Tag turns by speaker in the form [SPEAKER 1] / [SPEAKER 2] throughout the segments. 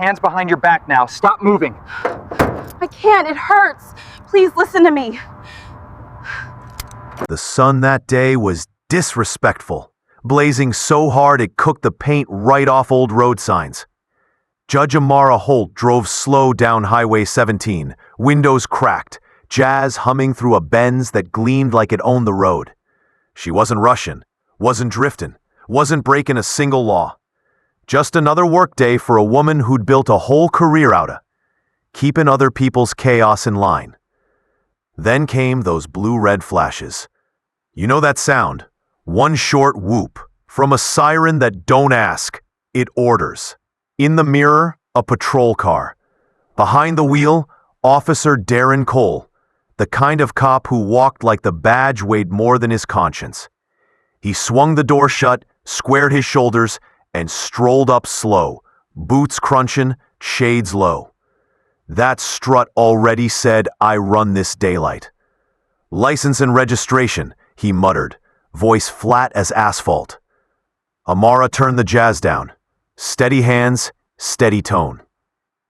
[SPEAKER 1] Hands behind your back now. Stop moving.
[SPEAKER 2] I can't. It hurts. Please listen to me.
[SPEAKER 3] The sun that day was disrespectful, blazing so hard it cooked the paint right off old road signs. Judge Amara Holt drove slow down Highway 17, windows cracked, jazz humming through a Benz that gleamed like it owned the road. She wasn't rushing, wasn't drifting, wasn't breaking a single law. Just another workday for a woman who'd built a whole career out of keeping other people's chaos in line. Then came those blue-red flashes. You know that sound? One short whoop from a siren that don't ask, it orders. In the mirror, a patrol car. Behind the wheel, Officer Darren Cole, the kind of cop who walked like the badge weighed more than his conscience. He swung the door shut, squared his shoulders, and strolled up slow, boots crunching, shades low. That strut already said, "I run this daylight." "License and registration," he muttered, voice flat as asphalt. Amara turned the jazz down. Steady hands, steady tone.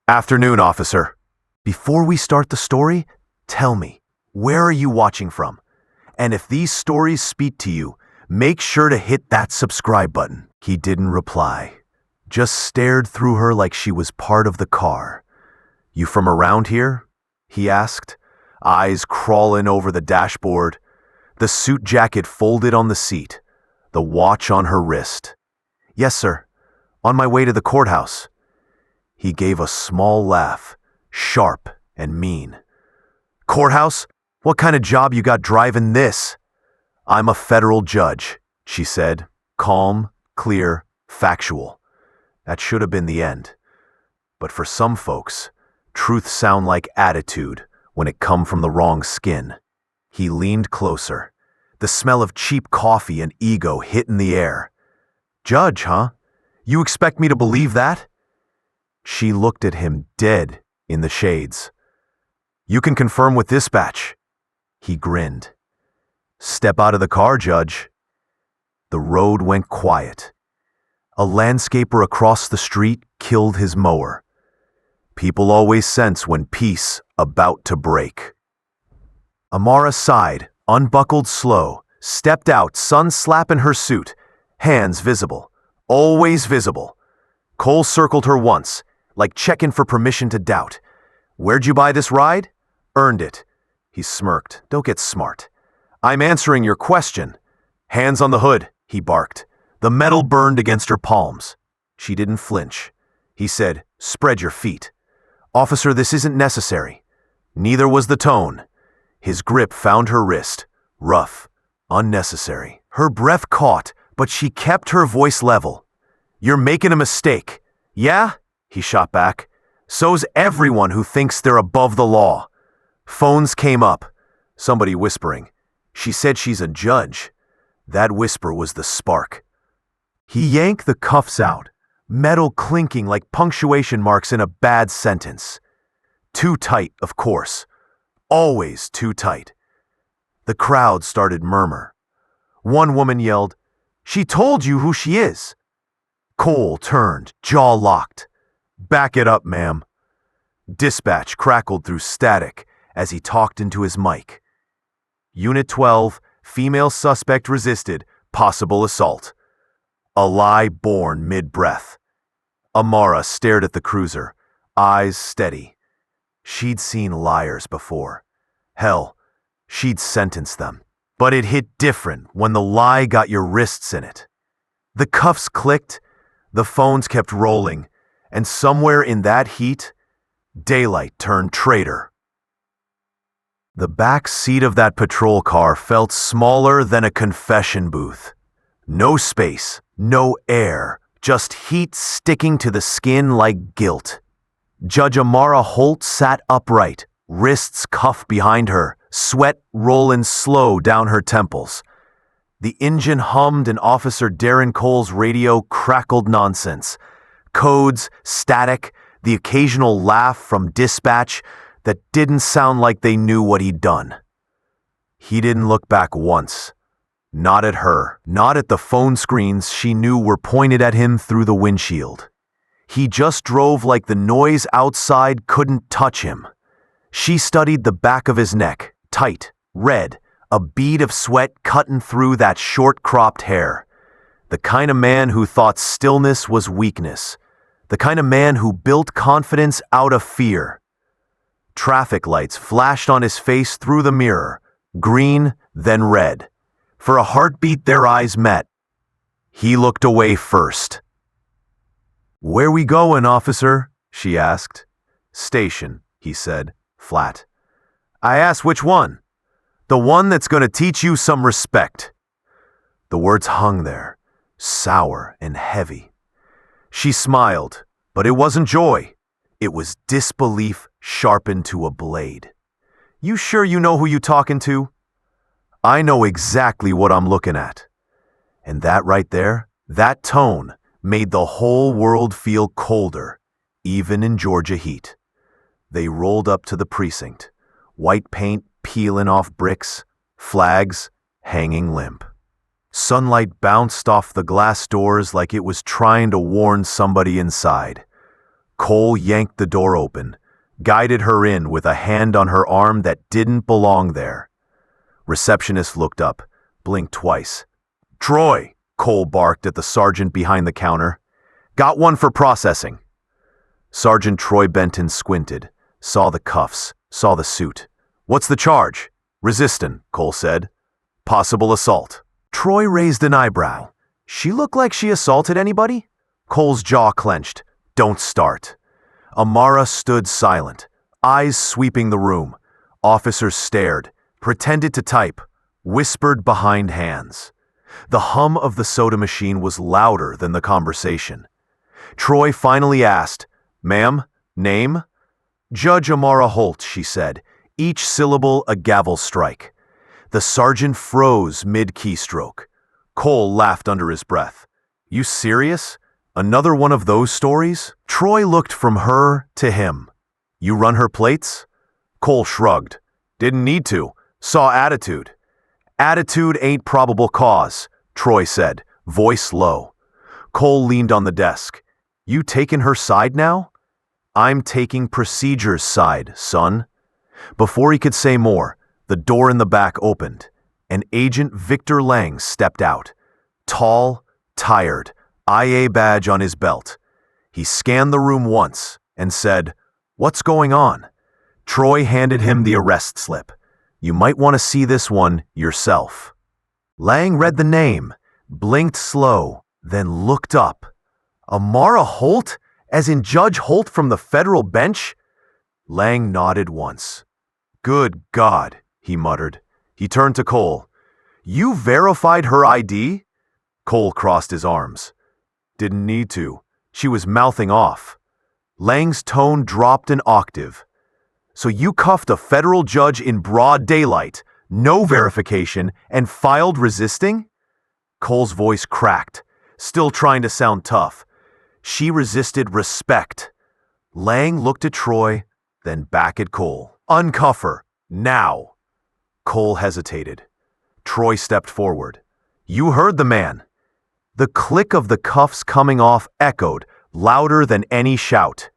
[SPEAKER 3] "Afternoon, officer. Before we start the story, tell me, where are you watching from? And if these stories speak to you, make sure to hit that subscribe button." He didn't reply, just stared through her like she was part of the car. "You from around here?" he asked, eyes crawling over the dashboard, the suit jacket folded on the seat, the watch on her wrist. "Yes, sir. On my way to the courthouse." He gave a small laugh, sharp and mean. "Courthouse? What kind of job you got driving this?" "I'm a federal judge," she said, calm, clear, factual. That should have been the end. But for some folks, truth sound like attitude when it come from the wrong skin. He leaned closer, the smell of cheap coffee and ego hit in the air. "Judge, huh? You expect me to believe that?" She looked at him dead in the shades. "You can confirm with dispatch." He grinned. "Step out of the car, Judge." The road went quiet. A landscaper across the street killed his mower. People always sense when peace about to break. Amara sighed, unbuckled slow, stepped out, sun slapping her suit, hands visible, always visible. Cole circled her once, like checking for permission to doubt. "Where'd you buy this ride?" "Earned it." He smirked. "Don't get smart. I'm answering your question." "Hands on the hood," he barked. The metal burned against her palms. She didn't flinch. He said, "Spread your feet." "Officer, this isn't necessary." Neither was the tone. His grip found her wrist. Rough. Unnecessary. Her breath caught, but she kept her voice level. "You're making a mistake." "Yeah?" he shot back. "So's everyone who thinks they're above the law." Phones came up. Somebody whispering. She said she's a judge. That whisper was the spark. He yanked the cuffs out, metal clinking like punctuation marks in a bad sentence. Too tight, of course. Always too tight. The crowd started murmur. One woman yelled, "She told you who she is." Cole turned, jaw locked. "Back it up, ma'am." Dispatch crackled through static as he talked into his mic. "Unit 12, female suspect resisted, possible assault." A lie born mid-breath. Amara stared at the cruiser, eyes steady. She'd seen liars before. Hell, she'd sentenced them. But it hit different when the lie got your wrists in it. The cuffs clicked, the phones kept rolling, and somewhere in that heat, daylight turned traitor. The back seat of that patrol car felt smaller than a confession booth. No space, no air, just heat sticking to the skin like guilt. Judge Amara Holt sat upright, wrists cuffed behind her, sweat rolling slow down her temples. The engine hummed and Officer Darren Cole's radio crackled nonsense. Codes, static, the occasional laugh from dispatch that didn't sound like they knew what he'd done. He didn't look back once. Not at her, not at the phone screens she knew were pointed at him through the windshield. He just drove like the noise outside couldn't touch him. She studied the back of his neck, tight, red, a bead of sweat cutting through that short-cropped hair. The kind of man who thought stillness was weakness. The kind of man who built confidence out of fear. Traffic lights flashed on his face through the mirror, green, then red. For a heartbeat, their eyes met. He looked away first. "Where we going, officer?" she asked. "Station," he said, flat. "I asked which one. The one that's going to teach you some respect." The words hung there, sour and heavy. She smiled, but it wasn't joy. It was disbelief sharpened to a blade. "You sure you know who you talking to?" "I know exactly what I'm looking at." And that right there, that tone, made the whole world feel colder, even in Georgia heat. They rolled up to the precinct, white paint peeling off bricks, flags hanging limp. Sunlight bounced off the glass doors like it was trying to warn somebody inside. Cole yanked the door open, guided her in with a hand on her arm that didn't belong there. Receptionist looked up, blinked twice. "Troy," Cole barked at the sergeant behind the counter. "Got one for processing." Sergeant Troy Benton squinted, saw the cuffs, saw the suit. "What's the charge?" "Resisting," Cole said. "Possible assault." Troy raised an eyebrow. "She looked like she assaulted anybody?" Cole's jaw clenched. "Don't start." Amara stood silent, eyes sweeping the room. Officers stared, pretended to type, whispered behind hands. The hum of the soda machine was louder than the conversation. Troy finally asked, "Ma'am, name?" "Judge Amara Holt," she said, each syllable a gavel strike. The sergeant froze mid-keystroke. Cole laughed under his breath. "You serious? Another one of those stories?" Troy looked from her to him. "You run her plates?" Cole shrugged. "Didn't need to. Saw attitude." "Attitude ain't probable cause," Troy said, voice low. Cole leaned on the desk. "You taking her side now?" "I'm taking procedure's side, son." Before he could say more, the door in the back opened, and Agent Victor Lang stepped out. Tall, tired, IA badge on his belt. He scanned the room once and said, "What's going on?" Troy handed him the arrest slip. "You might want to see this one yourself." Lang read the name, blinked slow, then looked up. "Amara Holt? As in Judge Holt from the federal bench?" Lang nodded once. "Good God," he muttered. He turned to Cole. "You verified her ID?" Cole crossed his arms. "Didn't need to. She was mouthing off." Lang's tone dropped an octave. "So you cuffed a federal judge in broad daylight, no verification, and filed resisting?" Cole's voice cracked, still trying to sound tough. "She resisted respect." Lang looked at Troy, then back at Cole. "Uncuff her, now." Cole hesitated. Troy stepped forward. "You heard the man." The click of the cuffs coming off echoed, louder than any shout.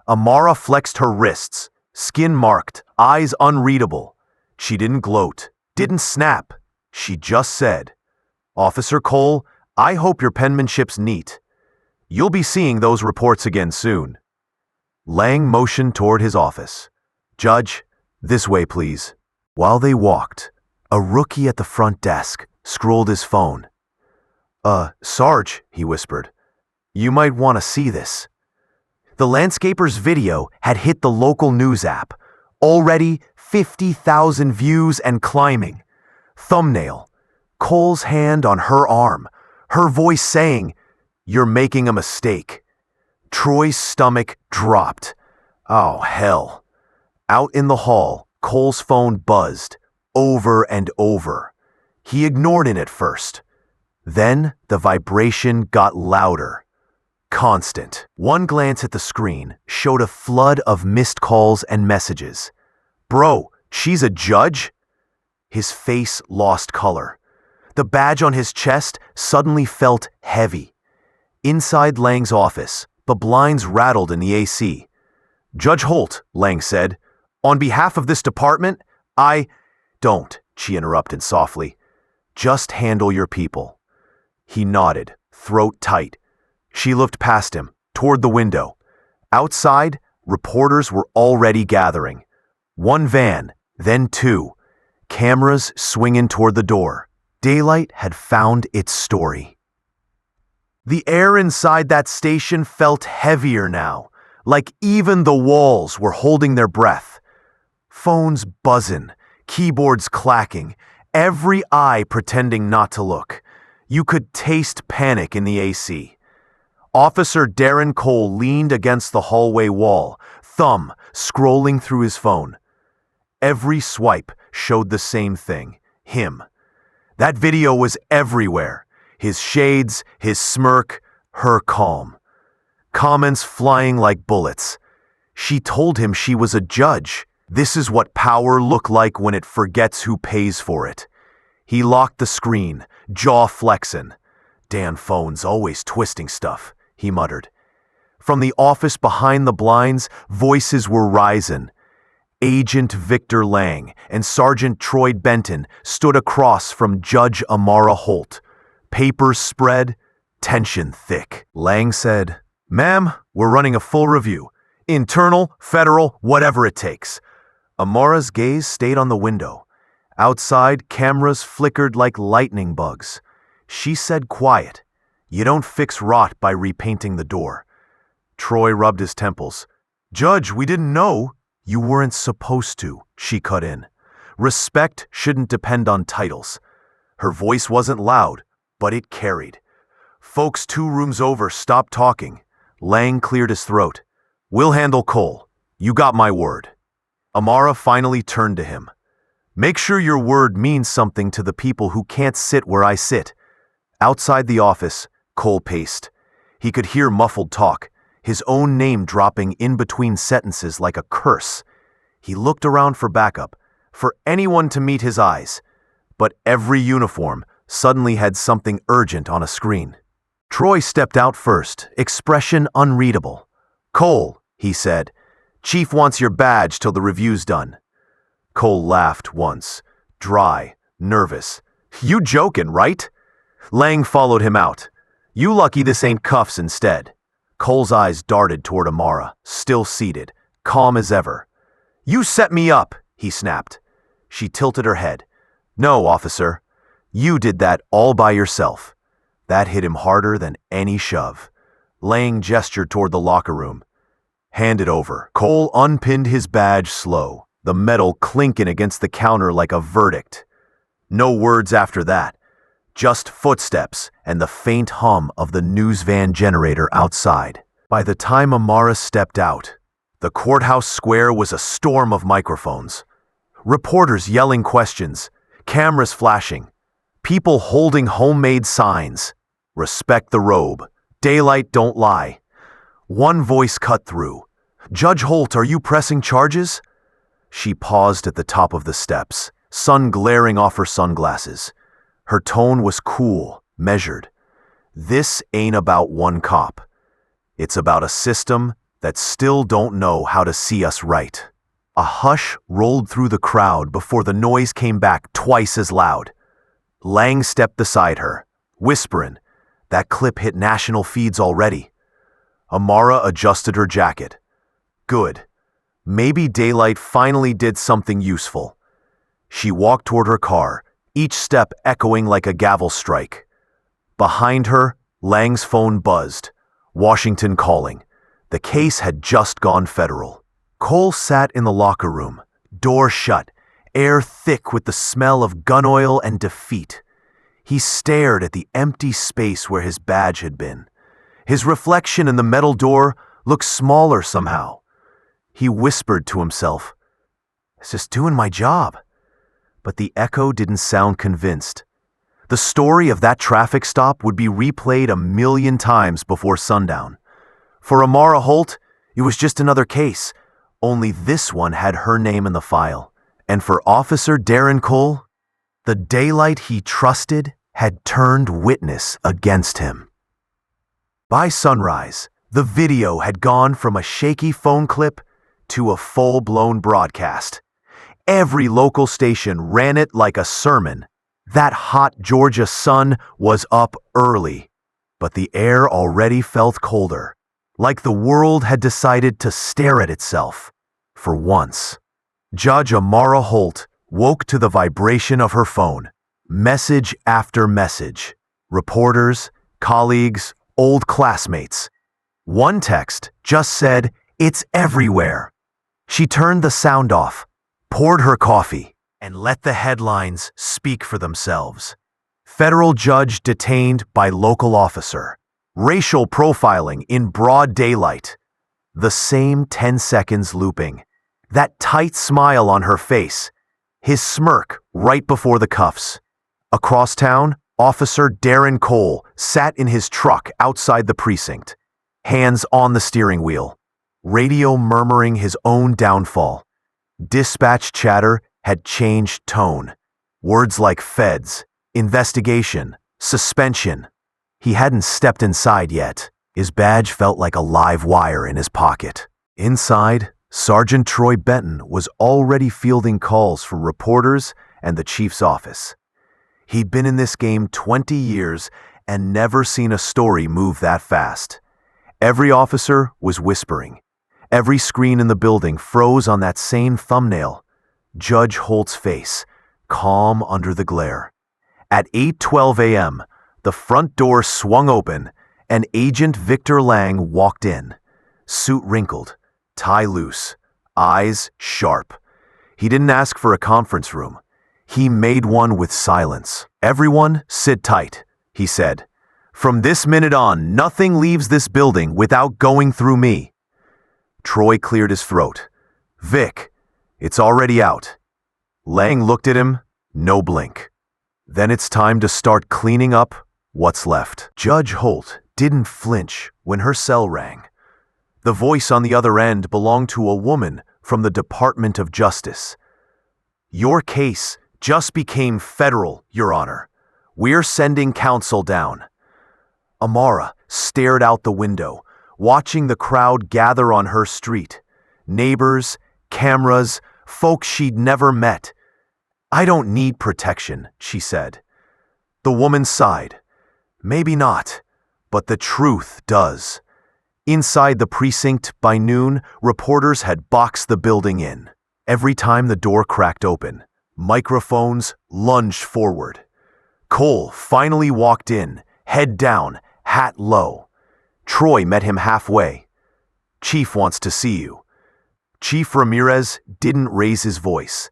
[SPEAKER 3] Amara flexed her wrists, skin marked, eyes unreadable. She didn't gloat, didn't snap. She just said, "Officer Cole, I hope your penmanship's neat. You'll be seeing those reports again soon." Lang motioned toward his office. "Judge, this way, please." While they walked, a rookie at the front desk scrolled his phone. Sarge," he whispered, "you might want to see this." The landscaper's video had hit the local news app. Already 50,000 views and climbing. Thumbnail, Cole's hand on her arm, her voice saying, "You're making a mistake." Troy's stomach dropped. Oh, hell. Out in the hall, Cole's phone buzzed, over and over. He ignored it at first. Then the vibration got louder. Constant. One glance at the screen showed a flood of missed calls and messages. "Bro, she's a judge?" His face lost color. The badge on his chest suddenly felt heavy. Inside Lang's office, The blinds rattled in the AC. "Judge Holt," Lang said, "on behalf of this department, Don't," she interrupted softly. "Just handle your people." He nodded, throat tight. She looked past him, toward the window. Outside, reporters were already gathering. One van, then two. Cameras swinging toward the door. Daylight had found its story. The air inside that station felt heavier now, like even the walls were holding their breath. Phones buzzing, keyboards clacking, every eye pretending not to look. You could taste panic in the AC. Officer Darren Cole leaned against the hallway wall, thumb scrolling through his phone. Every swipe showed the same thing, him. That video was everywhere. His shades, his smirk, her calm. Comments flying like bullets. She told him she was a judge. This is what power looked like when it forgets who pays for it. He locked the screen, jaw flexing. "Damn phones always twisting stuff," he muttered. From the office behind the blinds, voices were rising. Agent Victor Lang and Sergeant Troy Benton stood across from Judge Amara Holt. Papers spread, tension thick. Lang said, "Ma'am, we're running a full review. Internal, federal, whatever it takes." Amara's gaze stayed on the window. Outside, cameras flickered like lightning bugs. She said quiet, "You don't fix rot by repainting the door." Troy rubbed his temples. "Judge, we didn't know." "You weren't supposed to," she cut in. "Respect shouldn't depend on titles." Her voice wasn't loud, but it carried. Folks 2 rooms over stopped talking. Lang cleared his throat. "We'll handle Cole. You got my word." Amara finally turned to him. "Make sure your word means something to the people who can't sit where I sit." Outside the office, Cole paced. He could hear muffled talk, his own name dropping in between sentences like a curse. He looked around for backup, for anyone to meet his eyes. But every uniform suddenly had something urgent on a screen. Troy stepped out first, expression unreadable. "Cole," he said, "Chief wants your badge till the review's done." Cole laughed once, dry, nervous. "You joking, right?" Lang followed him out. "You lucky this ain't cuffs instead." Cole's eyes darted toward Amara, still seated, calm as ever. "You set me up," he snapped. She tilted her head. "No, officer. You did that all by yourself." That hit him harder than any shove. Lang gestured toward the locker room. "Hand it over." Cole unpinned his badge slow, the metal clinking against the counter like a verdict. No words after that. Just footsteps and the faint hum of the news van generator outside. By the time Amara stepped out, the courthouse square was a storm of microphones. Reporters yelling questions, cameras flashing, people holding homemade signs. "Respect the robe. Daylight don't lie." One voice cut through. "Judge Holt, are you pressing charges?" She paused at the top of the steps, sun glaring off her sunglasses. Her tone was cool, measured. "This ain't about one cop. It's about a system that still don't know how to see us right." A hush rolled through the crowd before the noise came back twice as loud. Lang stepped beside her, whispering, "That clip hit national feeds already." Amara adjusted her jacket. Good. Maybe Daylight finally did something useful. She walked toward her car, each step echoing like a gavel strike. Behind her, Lang's phone buzzed. Washington calling. The case had just gone federal. Cole sat in the locker room, door shut, air thick with the smell of gun oil and defeat. He stared at the empty space where his badge had been. His reflection in the metal door looked smaller somehow. He whispered to himself, "It's just doing my job." But the echo didn't sound convinced. The story of that traffic stop would be replayed 1,000,000 times before sundown. For Amara Holt, it was just another case, only this one had her name in the file. And for Officer Darren Cole, the Daylight he trusted had turned witness against him. By sunrise, The video had gone from a shaky phone clip to a full-blown broadcast. Every local station ran it like a sermon. That hot Georgia sun was up early, but the air already felt colder, like the world had decided to stare at itself for once. Judge Amara Holt woke to the vibration of her phone. Message after message. Reporters, colleagues, old classmates. One text just said, "It's everywhere." She turned the sound off, poured her coffee, and let the headlines speak for themselves. Federal judge detained by local officer. Racial profiling in broad daylight. The same 10 seconds looping. That tight smile on her face. His smirk right before the cuffs. Across town, Officer Darren Cole sat in his truck outside the precinct, hands on the steering wheel, radio murmuring his own downfall. Dispatch chatter had changed tone. Words like feds, investigation, suspension. He hadn't stepped inside yet. His badge felt like a live wire in his pocket. Inside, Sergeant Troy Benton was already fielding calls from reporters and the chief's office. He'd been in this game 20 years and never seen a story move that fast. Every officer was whispering. Every screen in the building froze on that same thumbnail. Judge Holt's face, calm under the glare. At 8:12 a.m., the front door swung open and Agent Victor Lang walked in. Suit wrinkled, tie loose, eyes sharp. He didn't ask for a conference room. He made one with silence. "Everyone, sit tight," he said. "From this minute on, nothing leaves this building without going through me." Troy cleared his throat. "Vic, it's already out." Lang looked at him, no blink. "Then it's time to start cleaning up what's left." Judge Holt didn't flinch when her cell rang. The voice on the other end belonged to a woman from the Department of Justice. "Your case just became federal, Your Honor. We're sending counsel down." Amara stared out the window, watching the crowd gather on her street. Neighbors, cameras, folks she'd never met. "I don't need protection," she said. The woman sighed. "Maybe not, but the truth does." Inside the precinct, by noon, reporters had boxed the building in. Every time the door cracked open, microphones lunged forward. Cole finally walked in, head down, hat low. Troy met him halfway. "Chief wants to see you." Chief Ramirez didn't raise his voice.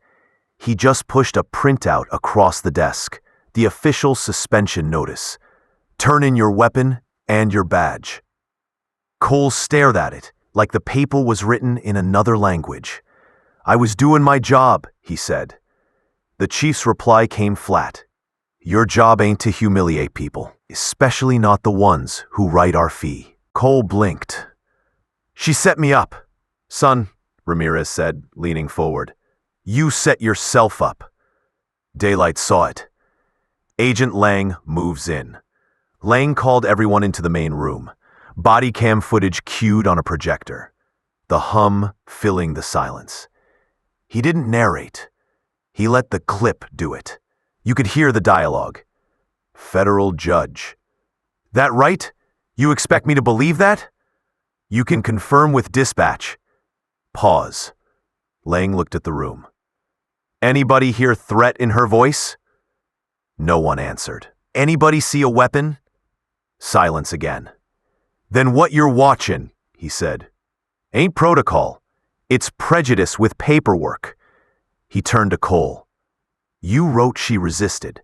[SPEAKER 3] He just pushed a printout across the desk, the official suspension notice. "Turn in your weapon and your badge." Cole stared at it, like the paper was written in another language. "I was doing my job," he said. The chief's reply came flat. "Your job ain't to humiliate people, especially not the ones who write our fee." Cole blinked. "She set me up." "Son," Ramirez said, leaning forward, "you set yourself up." Daylight saw it. Agent Lang moves in. Lang called everyone into the main room. Body cam footage cued on a projector. The hum filling the silence. He didn't narrate. He let the clip do it. You could hear the dialogue. "Federal judge." "That right? You expect me to believe that?" "You can confirm with dispatch." Pause. Lang looked at the room. "Anybody hear threat in her voice?" No one answered. "Anybody see a weapon?" Silence again. "Then what you're watching," he said, "ain't protocol. It's prejudice with paperwork." He turned to Cole. "You wrote she resisted.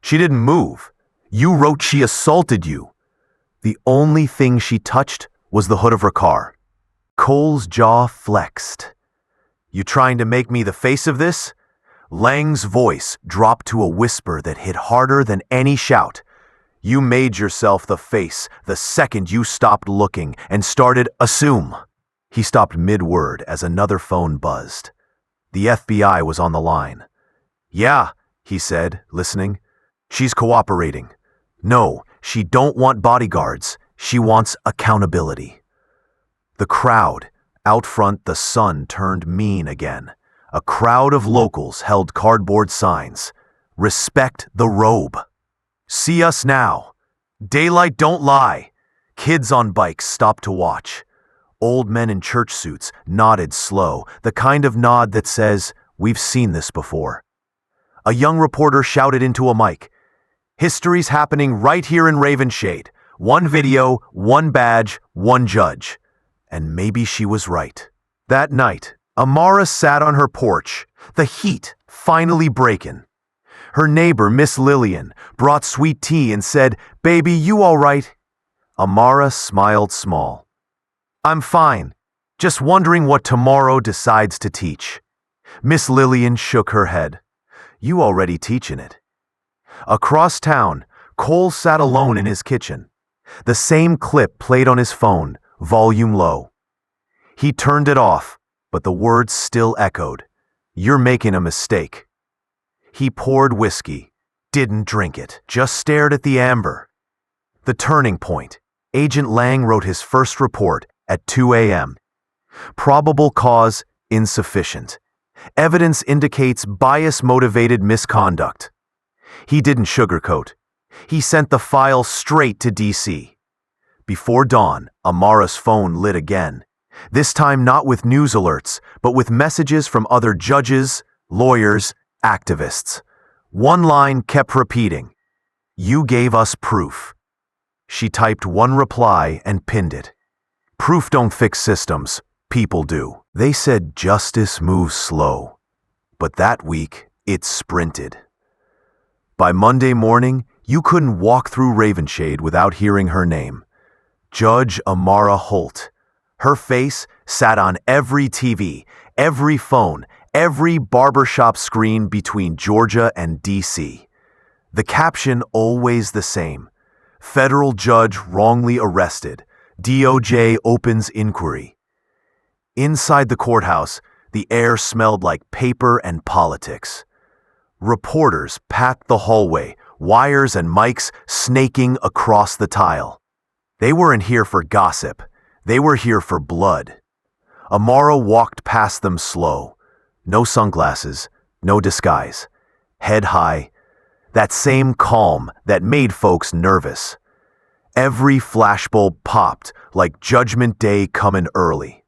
[SPEAKER 3] She didn't move. You wrote she assaulted you. The only thing she touched was the hood of her car." Cole's jaw flexed. "You trying to make me the face of this?" Lang's voice dropped to a whisper that hit harder than any shout. "You made yourself the face the second you stopped looking and started assume." He stopped mid-word as another phone buzzed. The FBI was on the line. "Yeah," he said, listening. "She's cooperating. No, she don't want bodyguards. She wants accountability." The crowd. Out front, the sun turned mean again. A crowd of locals held cardboard signs. Respect the robe. See us now. Daylight don't lie. Kids on bikes stopped to watch. Old men in church suits nodded slow, the kind of nod that says, "We've seen this before." A young reporter shouted into a mic, "History's happening right here in Ravenshade. One video, one badge, one judge." And maybe she was right. That night, Amara sat on her porch, the heat finally breaking. Her neighbor, Miss Lillian, brought sweet tea and said, "Baby, you all right?" Amara smiled small. "I'm fine. Just wondering what tomorrow decides to teach." Miss Lillian shook her head. "You already teaching it." Across town, Cole sat alone in his kitchen. The same clip played on his phone, volume low. He turned it off, but the words still echoed. "You're making a mistake." He poured whiskey, didn't drink it, just stared at the amber. The turning point. Agent Lang wrote his first report at 2 a.m. Probable cause insufficient. Evidence indicates bias-motivated misconduct. He didn't sugarcoat. He sent the file straight to D.C. Before dawn, Amara's phone lit again. This time not with news alerts, but with messages from other judges, lawyers, activists. One line kept repeating, "You gave us proof." She typed one reply and pinned it. "Proof don't fix systems, people do." They said justice moves slow, but that week it sprinted. By Monday morning, you couldn't walk through Ravenshade without hearing her name. Judge Amara Holt. Her face sat on every TV, every phone, every barbershop screen between Georgia and D.C. The caption always the same. Federal judge wrongly arrested. DOJ opens inquiry. Inside the courthouse, the air smelled like paper and politics. Reporters packed the hallway, wires and mics snaking across the tile. They weren't here for gossip. They were here for blood. Amara walked past them slow. No sunglasses, no disguise. Head high. That same calm that made folks nervous. Every flashbulb popped like Judgment Day coming early.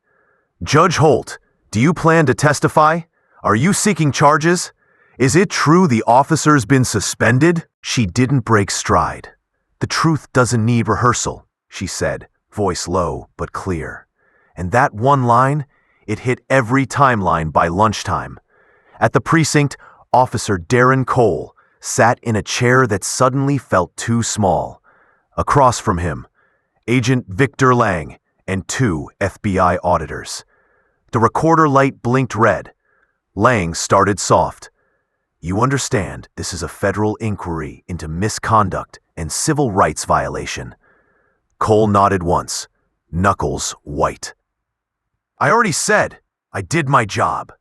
[SPEAKER 3] "Judge Holt, do you plan to testify? Are you seeking charges? Is it true the officer's been suspended?" She didn't break stride. "The truth doesn't need rehearsal," she said, voice low but clear. And that one line, it hit every timeline by lunchtime. At the precinct, Officer Darren Cole sat in a chair that suddenly felt too small. Across from him, Agent Victor Lang and 2 FBI auditors. The recorder light blinked red. Lang started soft. "You understand, this is a federal inquiry into misconduct and civil rights violation." Cole nodded once, knuckles white. "I already said, I did my job."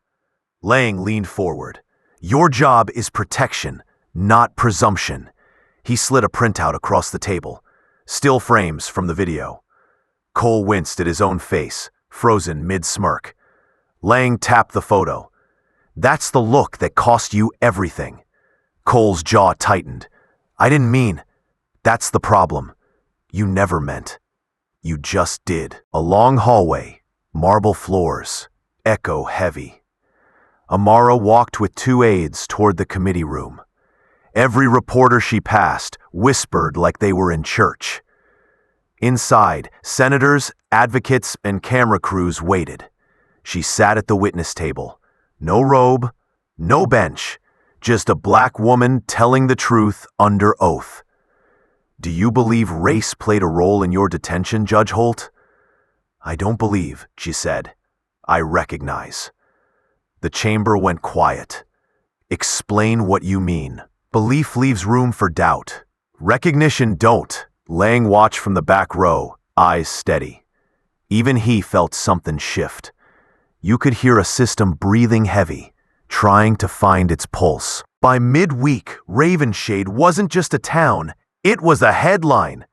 [SPEAKER 3] Lang leaned forward. "Your job is protection, not presumption." He slid a printout across the table. Still frames from the video. Cole winced at his own face, frozen mid-smirk. Lang tapped the photo. "That's the look that cost you everything." Cole's jaw tightened. "I didn't mean. That's the problem. You never meant. You just did." A long hallway, marble floors, echo heavy. Amara walked with 2 aides toward the committee room. Every reporter she passed whispered like they were in church. Inside, senators, advocates, and camera crews waited. She sat at the witness table. No robe, no bench, just a black woman telling the truth under oath. "Do you believe race played a role in your detention, Judge Holt?" "I don't believe," she said. "I recognize." The chamber went quiet. "Explain what you mean." "Belief leaves room for doubt. Recognition don't." Lang watched from the back row, eyes steady. Even he felt something shift. You could hear a system breathing heavy, trying to find its pulse. By midweek, Ravenshade wasn't just a town, it was a headline.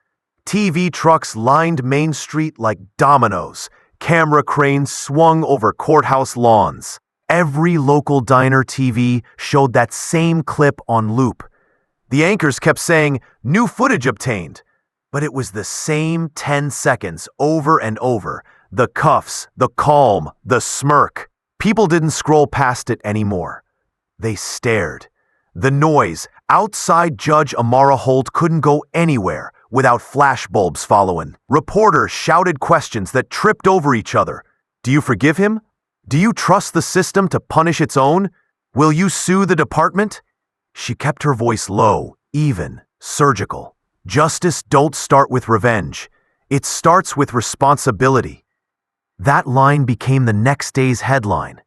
[SPEAKER 3] TV trucks lined Main Street like dominoes, Camera cranes swung over courthouse lawns. Every local diner TV showed that same clip on loop. The anchors kept saying, "New footage obtained." But it was the same 10 seconds over and over. The cuffs, the calm, the smirk. People didn't scroll past it anymore. They stared. The noise outside Judge Amara Holt couldn't go anywhere without flashbulbs following. Reporters shouted questions that tripped over each other. Do you forgive him? Do you trust the system to punish its own? Will you sue the department? She kept her voice low, even, surgical. Justice don't start with revenge. It starts with responsibility. That line became the next day's headline.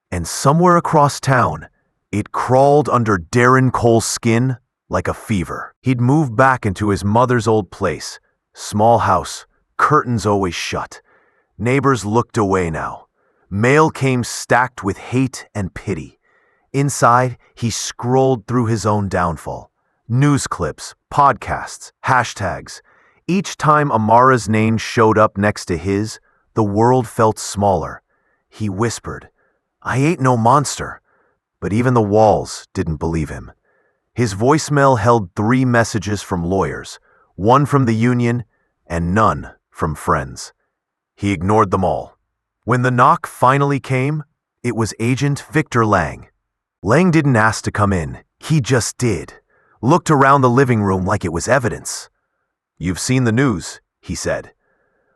[SPEAKER 3] And somewhere across town, it crawled under Darren Cole's skin like a fever. He'd moved back into his mother's old place. Small house, curtains always shut. Neighbors looked away now. Mail came stacked with hate and pity. Inside, he scrolled through his own downfall. News clips, podcasts, hashtags. Each time Amara's name showed up next to his, the world felt smaller. He whispered, "I ain't no monster." But even the walls didn't believe him. His voicemail held 3 messages from lawyers, 1 from the union, and none from friends. He ignored them all. When the knock finally came, it was Agent Victor Lang. Lang didn't ask to come in, he just did. Looked around the living room like it was evidence. "You've seen the news," he said.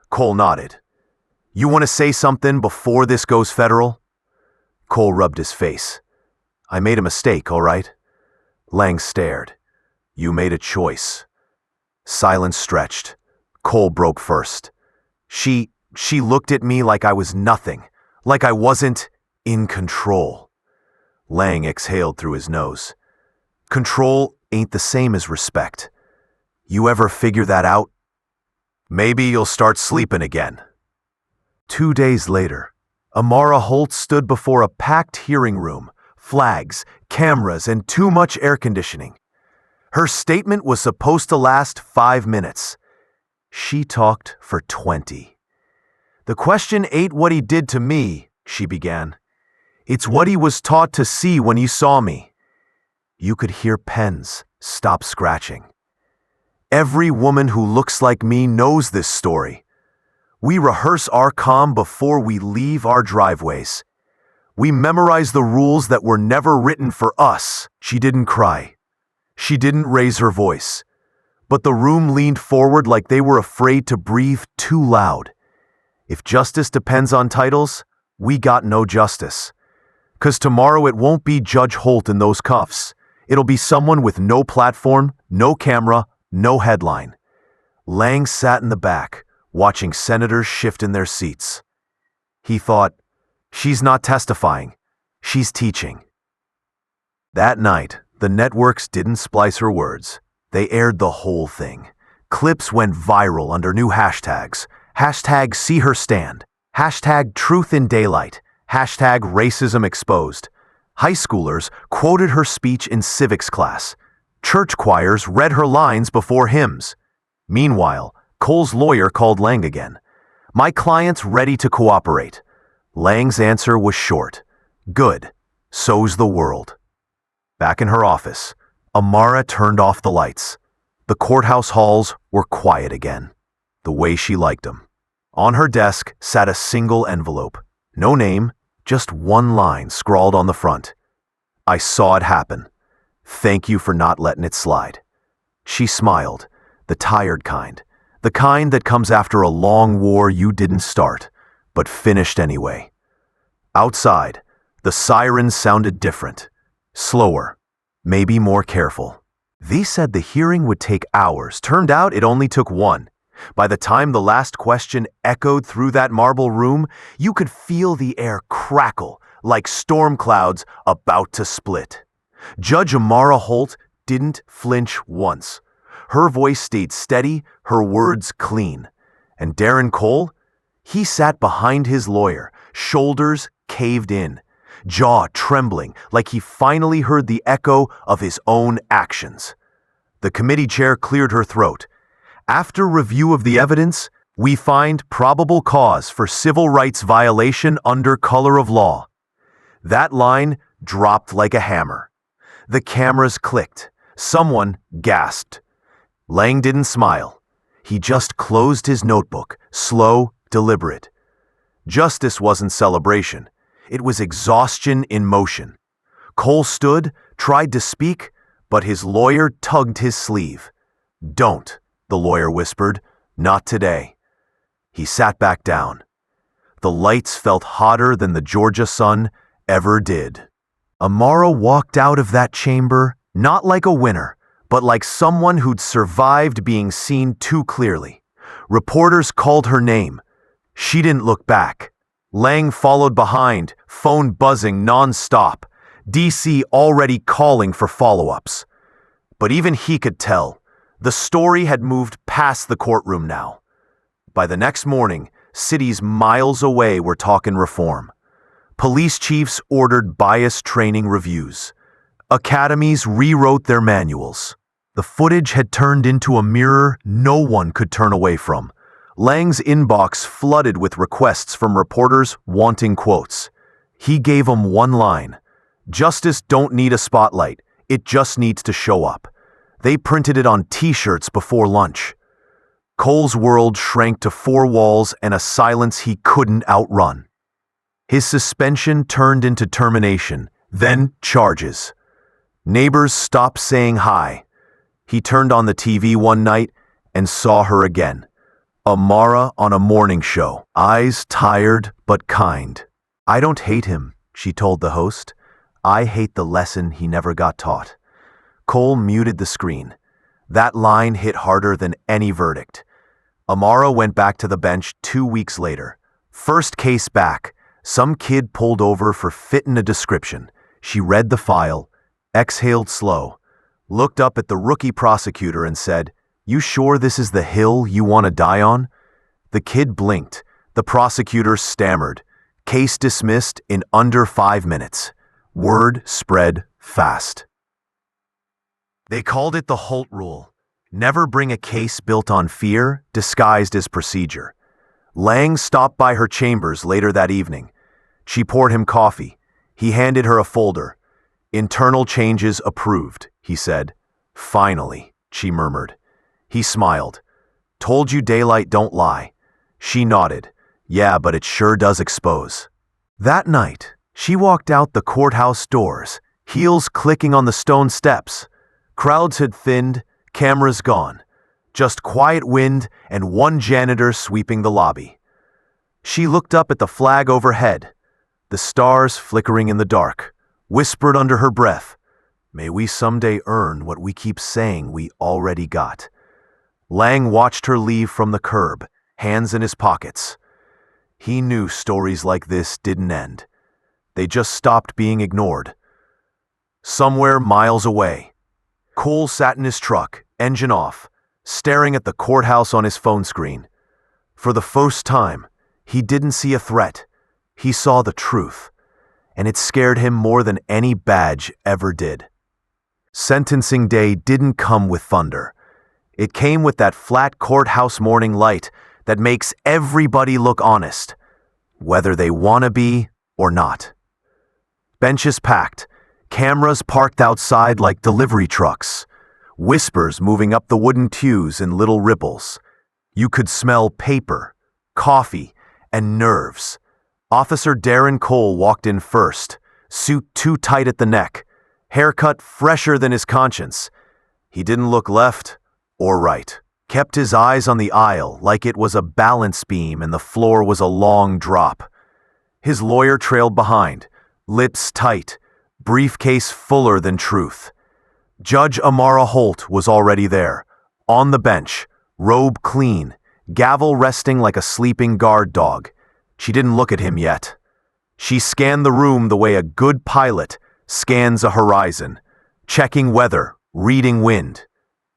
[SPEAKER 3] Cole nodded. "You want to say something before this goes federal?" Cole rubbed his face. "I made a mistake, all right?" Lang stared. "You made a choice." Silence stretched. Cole broke first. She looked at me like I was nothing, like I wasn't in control." Lang exhaled through his nose. "Control ain't the same as respect. You ever figure that out? Maybe you'll start sleeping again." 2 days later, Amara Holt stood before a packed hearing room, flags, cameras, and too much air conditioning. Her statement was supposed to last 5 minutes. She talked for 20. "The question ain't what he did to me," she began. "It's what he was taught to see when he saw me." You could hear pens stop scratching. "Every woman who looks like me knows this story. We rehearse our calm before we leave our driveways. We memorize the rules that were never written for us." She didn't cry. She didn't raise her voice. But the room leaned forward like they were afraid to breathe too loud. If justice depends on titles, we got no justice. 'Cause tomorrow it won't be Judge Holt in those cuffs. It'll be someone with no platform, no camera, no headline. Lang sat in the back, watching senators shift in their seats. He thought, she's not testifying, she's teaching. That night, the networks didn't splice her words. They aired the whole thing. Clips went viral under new hashtags. Hashtag see her stand. Hashtag truth in daylight. Hashtag racism exposed. High schoolers quoted her speech in civics class. Church choirs read her lines before hymns. Meanwhile, Cole's lawyer called Lang again. "My client's ready to cooperate." Lang's answer was short. "Good. So's the world." Back in her office, Amara turned off the lights. The courthouse halls were quiet again, the way she liked them. On her desk sat a single envelope. No name, just 1 line scrawled on the front. "I saw it happen. Thank you for not letting it slide." She smiled, the tired kind, the kind that comes after a long war you didn't start, but finished anyway. Outside, the sirens sounded different, slower, maybe more careful. They said the hearing would take hours. Turned out it only took 1. By the time the last question echoed through that marble room, you could feel the air crackle like storm clouds about to split. Judge Amara Holt didn't flinch once. Her voice stayed steady, her words clean. And Darren Cole? He sat behind his lawyer, shoulders caved in, jaw trembling like he finally heard the echo of his own actions. The committee chair cleared her throat. "After review of the evidence, We find probable cause for civil rights violation under color of law. That line dropped like a hammer. The cameras clicked. Someone gasped. Lang didn't smile. He just closed his notebook, slow, deliberate. Justice wasn't celebration. It was exhaustion in motion. Cole stood, tried to speak, but his lawyer tugged his sleeve. "Don't," the lawyer whispered. "Not today." He sat back down. The lights felt hotter than the Georgia sun ever did. Amara walked out of that chamber, not like a winner, but like someone who'd survived being seen too clearly. Reporters called her name. She didn't look back. Lang followed behind, phone buzzing non-stop, DC already calling for follow-ups. But even he could tell, the story had moved past the courtroom now. By the next morning, cities miles away were talking reform. Police chiefs ordered bias training reviews. Academies rewrote their manuals. The footage had turned into a mirror no one could turn away from. Lang's inbox flooded with requests from reporters wanting quotes. He gave them one line. "Justice don't need a spotlight. It just needs to show up." They printed it on t-shirts before lunch. Cole's world shrank to four walls and a silence he couldn't outrun. His suspension turned into termination, then charges. Neighbors stopped saying hi. He turned on the TV one night and saw her again. Amara on a morning show, eyes tired but kind. "I don't hate him," she told the host. "I hate the lesson he never got taught." Cole muted the screen. That line hit harder than any verdict. Amara went back to the bench 2 weeks later. First case back. Some kid pulled over for fitting a description. She read the file, exhaled slow, looked up at the rookie prosecutor and said, "You sure this is the hill you want to die on?" The kid blinked. The prosecutor stammered. Case dismissed in under 5 minutes. Word spread fast. They called it the Holt Rule. Never bring a case built on fear, disguised as procedure. Lang stopped by her chambers later that evening. She poured him coffee. He handed her a folder. "Internal changes approved," he said. "Finally," she murmured. He smiled. "Told you daylight don't lie." She nodded. "Yeah, but it sure does expose." That night, she walked out the courthouse doors, heels clicking on the stone steps. Crowds had thinned, cameras gone. Just quiet wind and one janitor sweeping the lobby. She looked up at the flag overhead, the stars flickering in the dark, whispered under her breath, "May we someday earn what we keep saying we already got." Lang watched her leave from the curb, hands in his pockets. He knew stories like this didn't end. They just stopped being ignored. Somewhere miles away, Cole sat in his truck, engine off, staring at the courthouse on his phone screen. For the first time, he didn't see a threat. He saw the truth, and it scared him more than any badge ever did. Sentencing day didn't come with thunder. It came with that flat courthouse morning light that makes everybody look honest, whether they want to be or not. Benches packed, cameras parked outside like delivery trucks, whispers moving up the wooden pews in little ripples. You could smell paper, coffee, and nerves. Officer Darren Cole walked in first, suit too tight at the neck, haircut fresher than his conscience. He didn't look left or right, kept his eyes on the aisle like it was a balance beam and the floor was a long drop. His lawyer trailed behind, lips tight, briefcase fuller than truth. Judge Amara Holt was already there, on the bench, robe clean, gavel resting like a sleeping guard dog. She didn't look at him yet. She scanned the room the way a good pilot scans a horizon, checking weather, reading wind.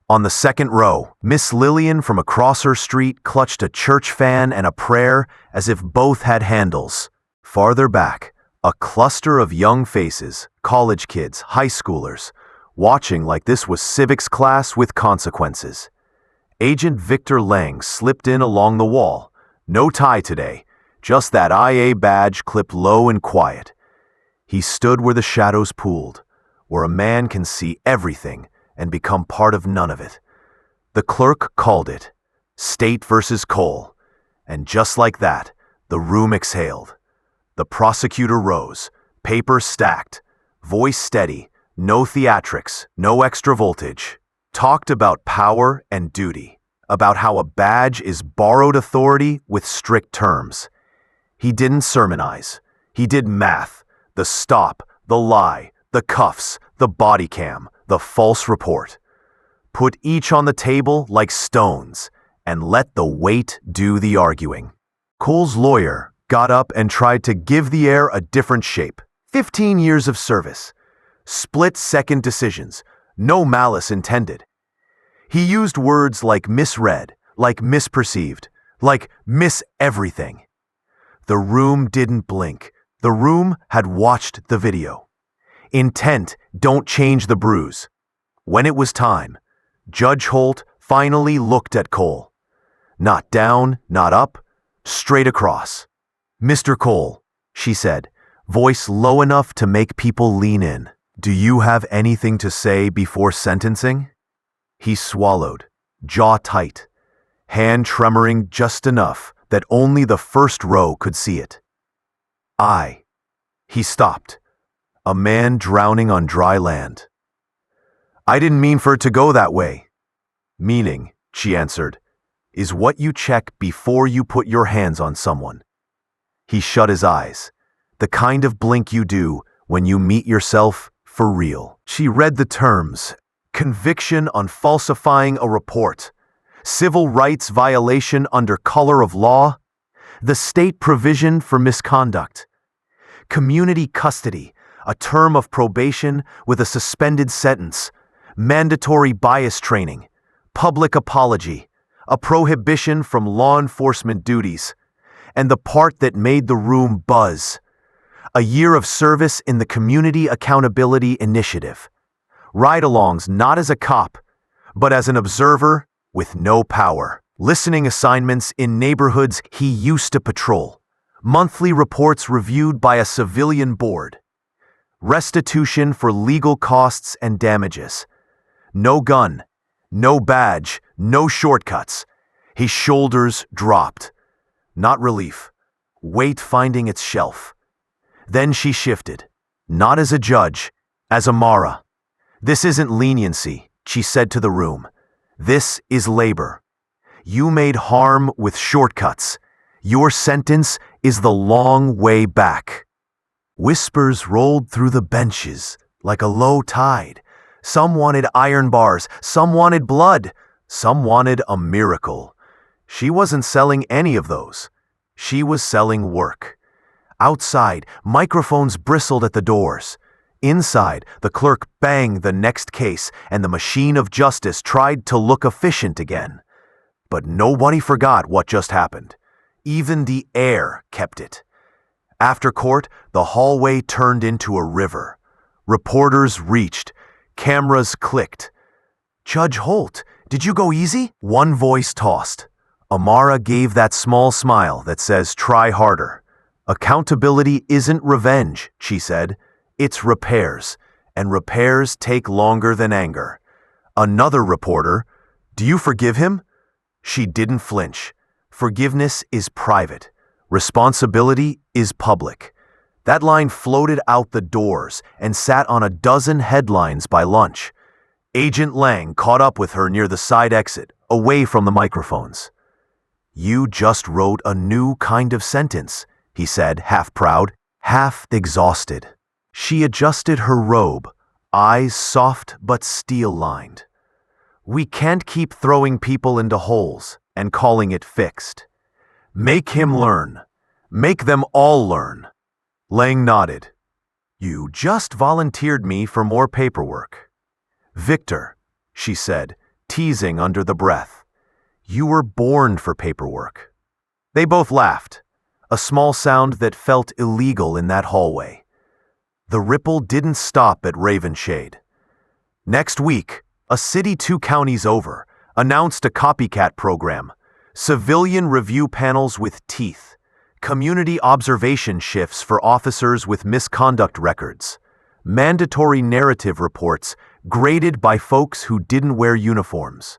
[SPEAKER 3] On the second row, Miss Lillian from across her street clutched a church fan and a prayer as if both had handles. Farther back, a cluster of young faces, college kids, high schoolers, watching like this was civics class with consequences. Agent Victor Lang slipped in along the wall. No tie today, just that IA badge clipped low and quiet. He stood where the shadows pooled, where a man can see everything and become part of none of it. The clerk called it State versus Cole, and just like that, the room exhaled. The prosecutor rose, paper stacked, voice steady, no theatrics, no extra voltage. Talked about power and duty, about how a badge is borrowed authority with strict terms. He didn't sermonize. He did math, the stop, the lie, the cuffs, the body cam, the false report. Put each on the table like stones and let the weight do the arguing. Cole's lawyer got up and tried to give the air a different shape. 15 years of service. Split-second decisions. No malice intended. He used words like misread, like misperceived, like miss everything. The room didn't blink. The room had watched the video. Intent don't change the bruise. When it was time, Judge Holt finally looked at Cole. Not down, not up, straight across. "Mr. Cole," she said, voice low enough to make people lean in. "Do you have anything to say before sentencing?" He swallowed, jaw tight, hand tremoring just enough that only the first row could see it. He stopped, a man drowning on dry land. "I didn't mean for it to go that way." "Meaning," she answered, "is what you check before you put your hands on someone." He shut his eyes, the kind of blink you do when you meet yourself for real. She read the terms: conviction on falsifying a report, civil rights violation under color of law, the state provision for misconduct, community custody, a term of probation with a suspended sentence, mandatory bias training, public apology, a prohibition from law enforcement duties, and the part that made the room buzz: a year of service in the Community Accountability Initiative. Ride-alongs not as a cop, but as an observer with no power. Listening assignments in neighborhoods he used to patrol. Monthly reports reviewed by a civilian board. Restitution for legal costs and damages. No gun, no badge, no shortcuts. His shoulders dropped. Not relief. Weight finding its shelf. Then she shifted. Not as a judge, as Amara. "This isn't leniency," she said to the room. "This is labor. You made harm with shortcuts. Your sentence is the long way back." Whispers rolled through the benches like a low tide. Some wanted iron bars, some wanted blood, some wanted a miracle. She wasn't selling any of those. She was selling work. Outside, microphones bristled at the doors. Inside, the clerk banged the next case, and the machine of justice tried to look efficient again. But nobody forgot what just happened. Even the air kept it. After court, the hallway turned into a river. Reporters reached. Cameras clicked. "Judge Holt, did you go easy?" One voice tossed. Amara gave that small smile that says, "Try harder." "Accountability isn't revenge," she said. "It's repairs, and repairs take longer than anger." Another reporter, "Do you forgive him?" She didn't flinch. Forgiveness is private. Responsibility is public. That line floated out the doors and sat on a dozen headlines by lunch. Agent Lang caught up with her near the side exit, away from the microphones. "You just wrote a new kind of sentence," he said, half proud, half exhausted. She adjusted her robe, eyes soft but steel-lined. "We can't keep throwing people into holes and calling it fixed. Make him learn. Make them all learn." Lang nodded. "You just volunteered me for more paperwork." "Victor," she said, teasing under the breath, "you were born for paperwork." They both laughed, a small sound that felt illegal in that hallway. The ripple didn't stop at Ravenshade. Next week, a city 2 counties over, announced a copycat program, civilian review panels with teeth, community observation shifts for officers with misconduct records, mandatory narrative reports graded by folks who didn't wear uniforms.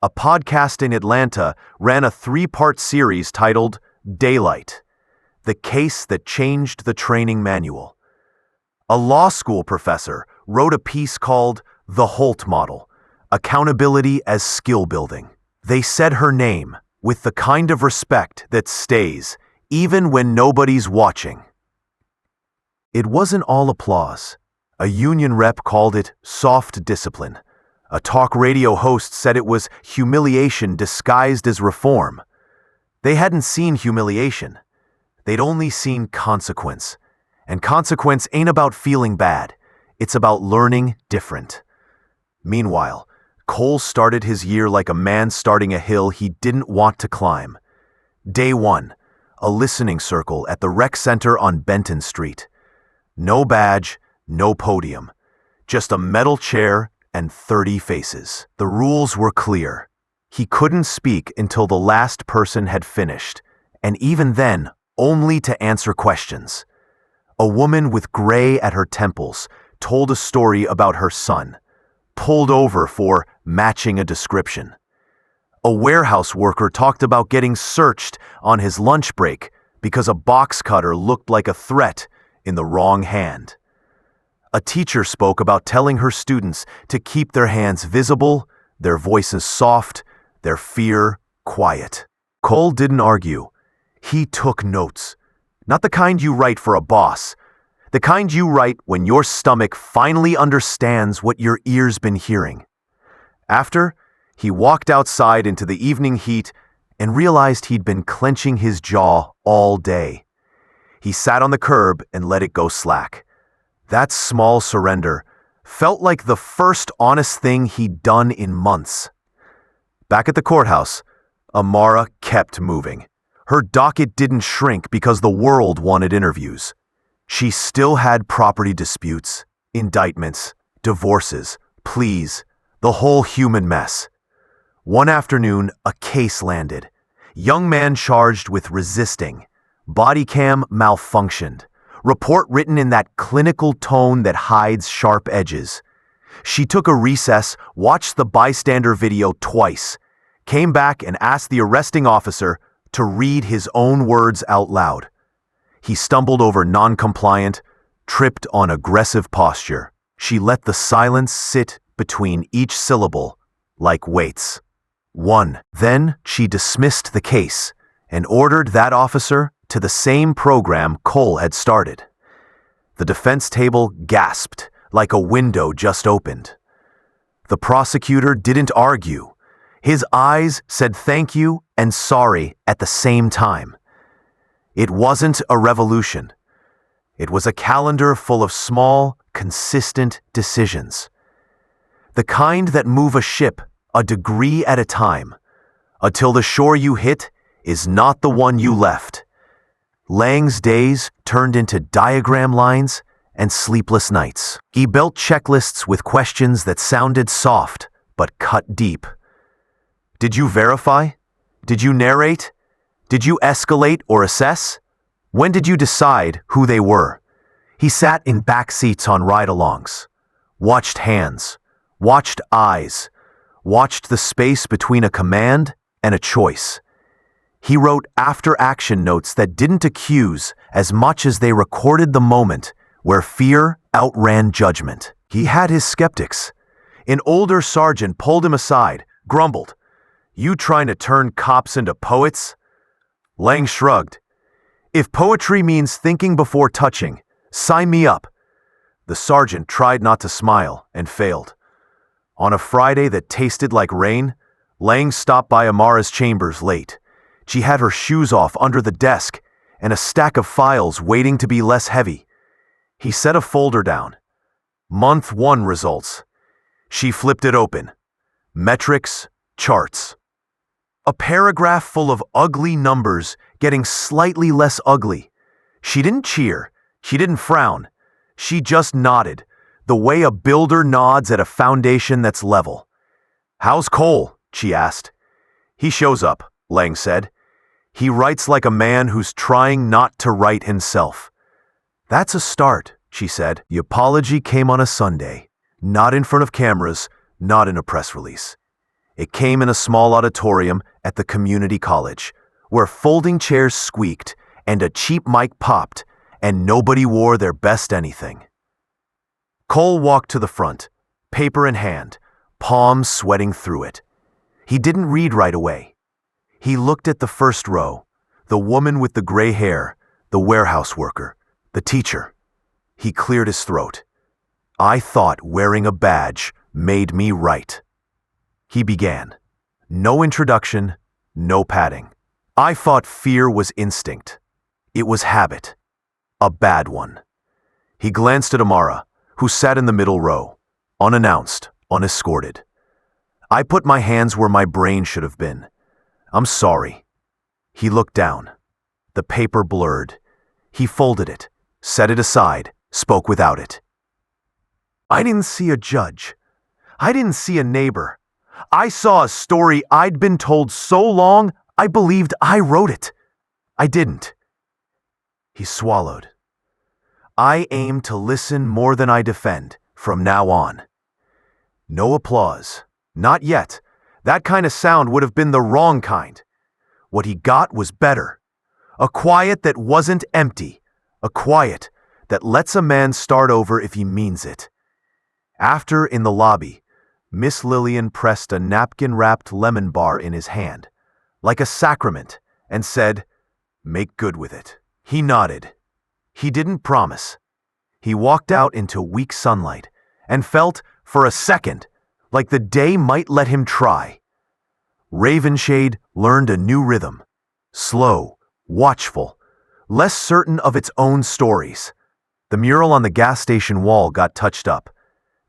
[SPEAKER 3] A podcast in Atlanta ran a 3-part series titled Daylight, the case that changed the training manual. A law school professor wrote a piece called The Holt Model, Accountability as Skill Building. They said her name with the kind of respect that stays even when nobody's watching. It wasn't all applause. A union rep called it soft discipline. A talk radio host said it was humiliation disguised as reform. They hadn't seen humiliation. They'd only seen consequence. And consequence ain't about feeling bad. It's about learning different. Meanwhile, Cole started his year like a man starting a hill he didn't want to climb. Day 1, a listening circle at the rec center on Benton Street. No badge, no podium. Just a metal chair and 30 faces. The rules were clear. He couldn't speak until the last person had finished, and even then, only to answer questions. A woman with gray at her temples told a story about her son, pulled over for matching a description. A warehouse worker talked about getting searched on his lunch break because a box cutter looked like a threat in the wrong hand. A teacher spoke about telling her students to keep their hands visible, their voices soft, their fear quiet. Cole didn't argue. He took notes. Not the kind you write for a boss. The kind you write when your stomach finally understands what your ear's been hearing. After, he walked outside into the evening heat and realized he'd been clenching his jaw all day. He sat on the curb and let it go slack. That small surrender felt like the first honest thing he'd done in months. Back at the courthouse, Amara kept moving. Her docket didn't shrink because the world wanted interviews. She still had property disputes, indictments, divorces, pleas, the whole human mess. One afternoon, a case landed. Young man charged with resisting. Body cam malfunctioned. Report written in that clinical tone that hides sharp edges. She took a recess, watched the bystander video twice, came back and asked the arresting officer to read his own words out loud. He stumbled over non-compliant, tripped on aggressive posture. She let the silence sit between each syllable like weights. 1. Then she dismissed the case and ordered that officer to the same program Cole had started. The defense table gasped like a window just opened. The prosecutor didn't argue. His eyes said thank you and sorry at the same time. It wasn't a revolution. It was a calendar full of small, consistent decisions. The kind that move a ship a degree at a time, until the shore you hit is not the one you left. Lang's days turned into diagram lines and sleepless nights. He built checklists with questions that sounded soft but cut deep. Did you verify? Did you narrate? Did you escalate or assess? When did you decide who they were? He sat in back seats on ride-alongs, watched hands, watched eyes, watched the space between a command and a choice. He wrote after-action notes that didn't accuse as much as they recorded the moment where fear outran judgment. He had his skeptics. An older sergeant pulled him aside, grumbled, "You trying to turn cops into poets?" Lang shrugged. "If poetry means thinking before touching, sign me up." The sergeant tried not to smile and failed. On a Friday that tasted like rain, Lang stopped by Amara's chambers late. She had her shoes off under the desk and a stack of files waiting to be less heavy. He set a folder down. Month 1 results. She flipped it open. Metrics, charts. A paragraph full of ugly numbers getting slightly less ugly. She didn't cheer. She didn't frown. She just nodded, the way a builder nods at a foundation that's level. "How's Cole?" she asked. He shows up, Lang said. He writes like a man who's trying not to write himself. That's a start, she said. The apology came on a Sunday, not in front of cameras, not in a press release. It came in a small auditorium at the community college, where folding chairs squeaked and a cheap mic popped, and nobody wore their best anything. Cole walked to the front, paper in hand, palms sweating through it. He didn't read right away. He looked at the first row, the woman with the gray hair, the warehouse worker, the teacher. He cleared his throat. I thought wearing a badge made me right. He began. No introduction, no padding. I thought fear was instinct. It was habit. A bad one. He glanced at Amara, who sat in the middle row, unannounced, unescorted. I put my hands where my brain should have been. I'm sorry. He looked down. The paper blurred. He folded it, set it aside, spoke without it. I didn't see a judge. I didn't see a neighbor. I saw a story I'd been told so long I believed I wrote it. I didn't. He swallowed. I aim to listen more than I defend from now on. No applause. Not yet. That kind of sound would have been the wrong kind. What he got was better. A quiet that wasn't empty. A quiet that lets a man start over if he means it. After, in the lobby, Miss Lillian pressed a napkin-wrapped lemon bar in his hand, like a sacrament, and said, "Make good with it." He nodded. He didn't promise. He walked out into weak sunlight and felt, for a second, like the day might let him try. Ravenshade learned a new rhythm. Slow, watchful, less certain of its own stories. The mural on the gas station wall got touched up.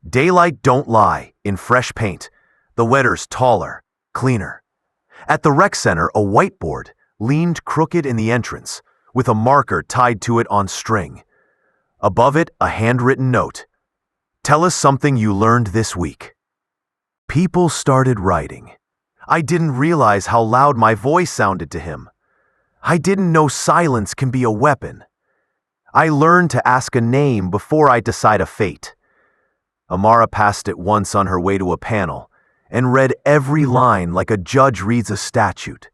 [SPEAKER 3] Daylight don't lie, in fresh paint. The letters taller, cleaner. At the rec center, a whiteboard leaned crooked in the entrance, with a marker tied to it on string. Above it, a handwritten note. Tell us something you learned this week. People started writing. I didn't realize how loud my voice sounded to him. I didn't know silence can be a weapon. I learned to ask a name before I decide a fate. Amara passed it once on her way to a panel and read every line like a judge reads a statute.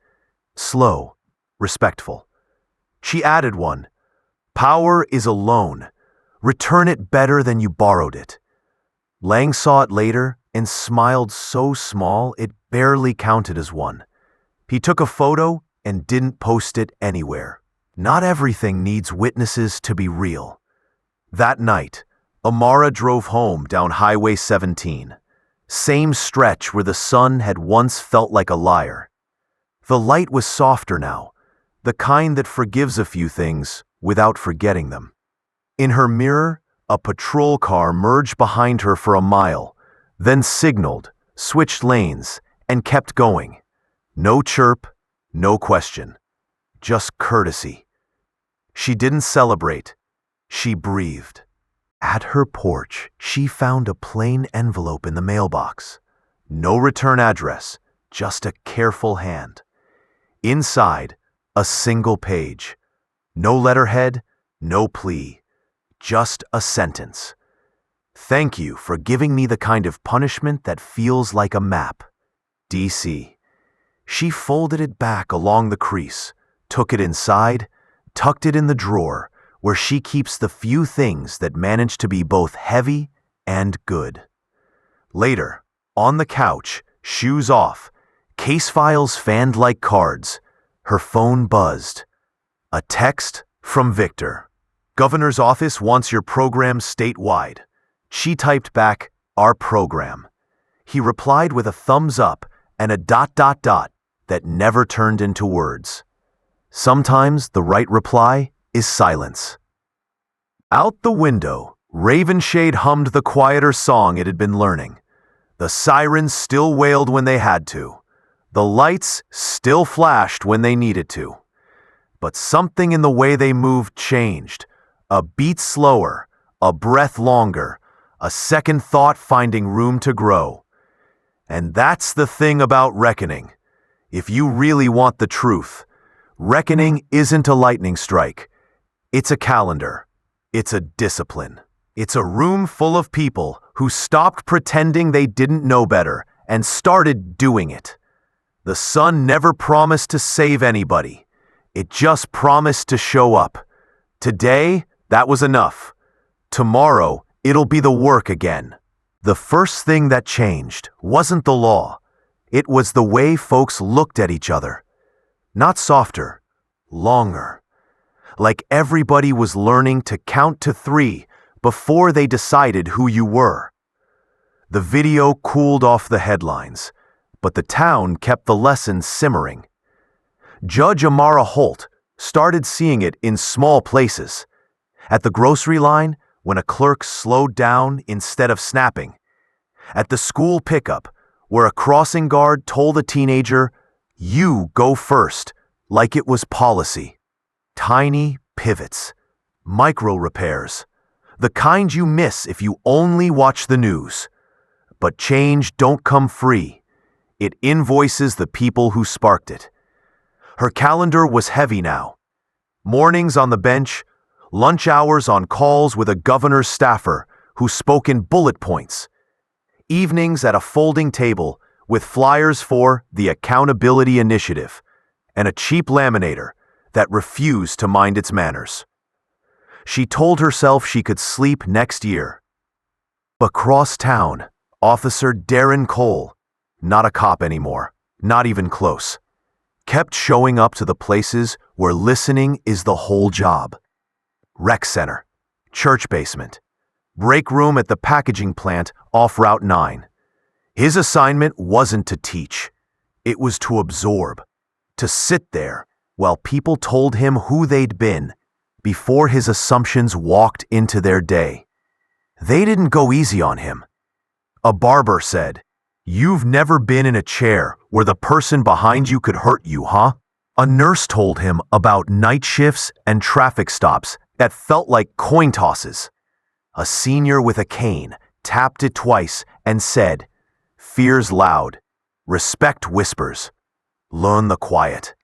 [SPEAKER 3] Slow, respectful. She added one. Power is a loan. Return it better than you borrowed it. Lang saw it later and smiled so small it barely counted as one. He took a photo and didn't post it anywhere. Not everything needs witnesses to be real. That night, Amara drove home down Highway 17. Same stretch where the sun had once felt like a liar. The light was softer now, the kind that forgives a few things without forgetting them. In her mirror, a patrol car merged behind her for a mile, then signaled, switched lanes, and kept going. No chirp, no question. Just courtesy. She didn't celebrate. She breathed. At her porch, she found a plain envelope in the mailbox. No return address, just a careful hand. Inside, a single page. No letterhead, no plea. Just a sentence. Thank you for giving me the kind of punishment that feels like a map. DC. She folded it back along the crease, took it inside, tucked it in the drawer, where she keeps the few things that manage to be both heavy and good. Later, on the couch, shoes off, case files fanned like cards, her phone buzzed. A text from Victor. Governor's office wants your program statewide. She typed back, our program. He replied with a thumbs up and a ... that never turned into words. Sometimes the right reply is silence. Out the window, Ravenshade hummed the quieter song it had been learning. The sirens still wailed when they had to. The lights still flashed when they needed to. But something in the way they moved changed. A beat slower, a breath longer, a second thought finding room to grow. And that's the thing about reckoning. If you really want the truth, reckoning isn't a lightning strike. It's a calendar. It's a discipline. It's a room full of people who stopped pretending they didn't know better and started doing it. The sun never promised to save anybody. It just promised to show up. Today, that was enough. Tomorrow, it'll be the work again. The first thing that changed wasn't the law. It was the way folks looked at each other. Not softer, longer. Like everybody was learning to count to 3 before they decided who you were. The video cooled off the headlines, but the town kept the lesson simmering. Judge Amara Holt started seeing it in small places. At the grocery line, when a clerk slowed down instead of snapping. At the school pickup, where a crossing guard told a teenager, "You go first," like it was policy. Tiny pivots, micro repairs, the kind you miss if you only watch the news. But change don't come free. It invoices the people who sparked it. Her calendar was heavy now. Mornings on the bench, lunch hours on calls with a governor's staffer who spoke in bullet points. Evenings at a folding table with flyers for the Accountability Initiative and a cheap laminator that refused to mind its manners. She told herself she could sleep next year. But across town, Officer Darren Cole, not a cop anymore, not even close, kept showing up to the places where listening is the whole job. Rec center, church basement, break room at the packaging plant off Route 9. His assignment wasn't to teach. It was to absorb, to sit there while people told him who they'd been before his assumptions walked into their day. They didn't go easy on him. A barber said, "You've never been in a chair where the person behind you could hurt you, huh?" A nurse told him about night shifts and traffic stops that felt like coin tosses. A senior with a cane tapped it twice and said, "Fear's loud, respect whispers, learn the quiet."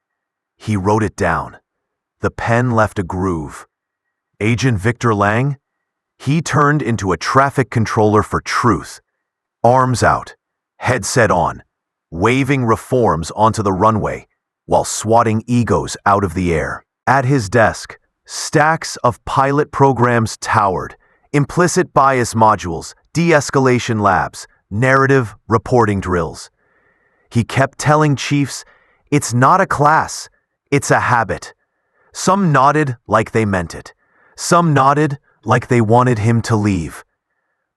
[SPEAKER 3] He wrote it down. The pen left a groove. Agent Victor Lang? He turned into a traffic controller for truth. Arms out, headset on, waving reforms onto the runway while swatting egos out of the air. At his desk, stacks of pilot programs towered, implicit bias modules, de-escalation labs, narrative reporting drills. He kept telling chiefs, "It's not a class, it's a habit." Some nodded like they meant it. Some nodded like they wanted him to leave.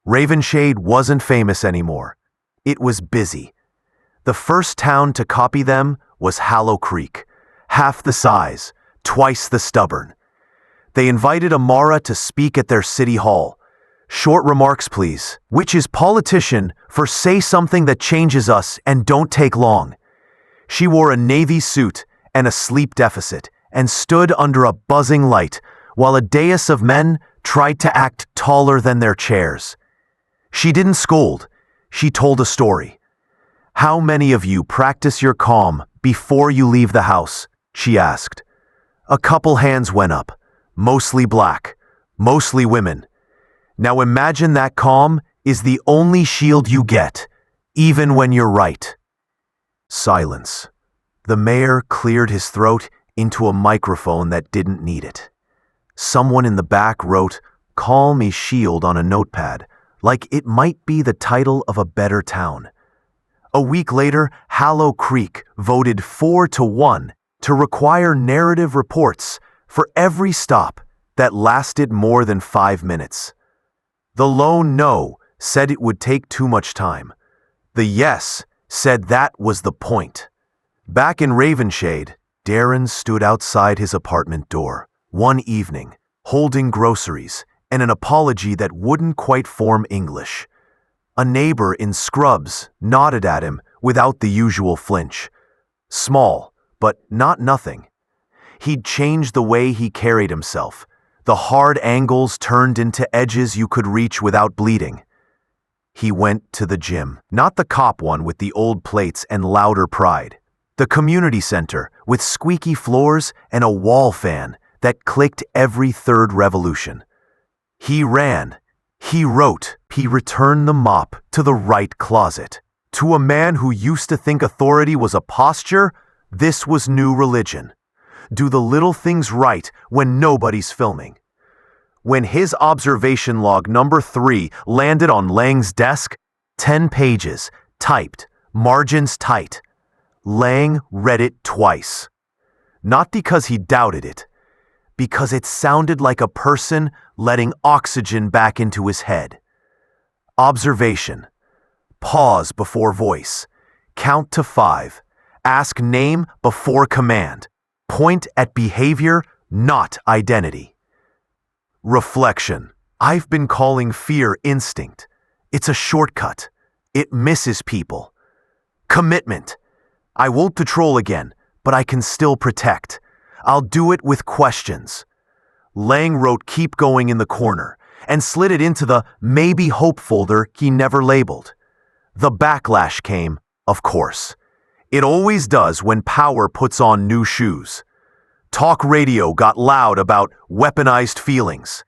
[SPEAKER 3] Ravenshade wasn't famous anymore. It was busy. The first town to copy them was Hallow Creek, half the size, twice the stubborn. They invited Amara to speak at their city hall. "Short remarks, please," which is politician for say something that changes us and don't take long. She wore a navy suit and a sleep deficit and stood under a buzzing light while a dais of men tried to act taller than their chairs. She didn't scold. She told a story. "How many of you practice your calm before you leave the house?" she asked. A couple hands went up, mostly black, mostly women. Now imagine that calm is the only shield you get, even when you're right. Silence. The mayor cleared his throat into a microphone that didn't need it. Someone in the back wrote, "Call me Shield" on a notepad, like it might be the title of a better town. A week later, Hallow Creek voted 4-1 to require narrative reports for every stop that lasted more than 5 minutes. The lone no said it would take too much time. The yes said that was the point. Back in Ravenshade, Darren stood outside his apartment door one evening, holding groceries and an apology that wouldn't quite form English. A neighbor in scrubs nodded at him without the usual flinch. Small, but not nothing. He'd changed the way he carried himself. The hard angles turned into edges you could reach without bleeding. He went to the gym. Not the cop one with the old plates and louder pride. The community center with squeaky floors and a wall fan that clicked every third revolution. He ran. He wrote. He returned the mop to the right closet. To a man who used to think authority was a posture, this was new religion. Do the little things right when nobody's filming. When his observation log number 3 landed on Lang's desk, 10 pages, typed, margins tight, Lang read it twice. Not because he doubted it, because it sounded like a person letting oxygen back into his head. Observation. Pause before voice. Count to 5. Ask name before command. Point at behavior, not identity. Reflection. I've been calling fear instinct. It's a shortcut. It misses people. Commitment. I won't patrol again, but I can still protect. I'll do it with questions. Lang wrote "keep going" in the corner and slid it into the maybe hope folder he never labeled. The backlash came, of course. It always does when power puts on new shoes. Talk radio got loud about weaponized feelings.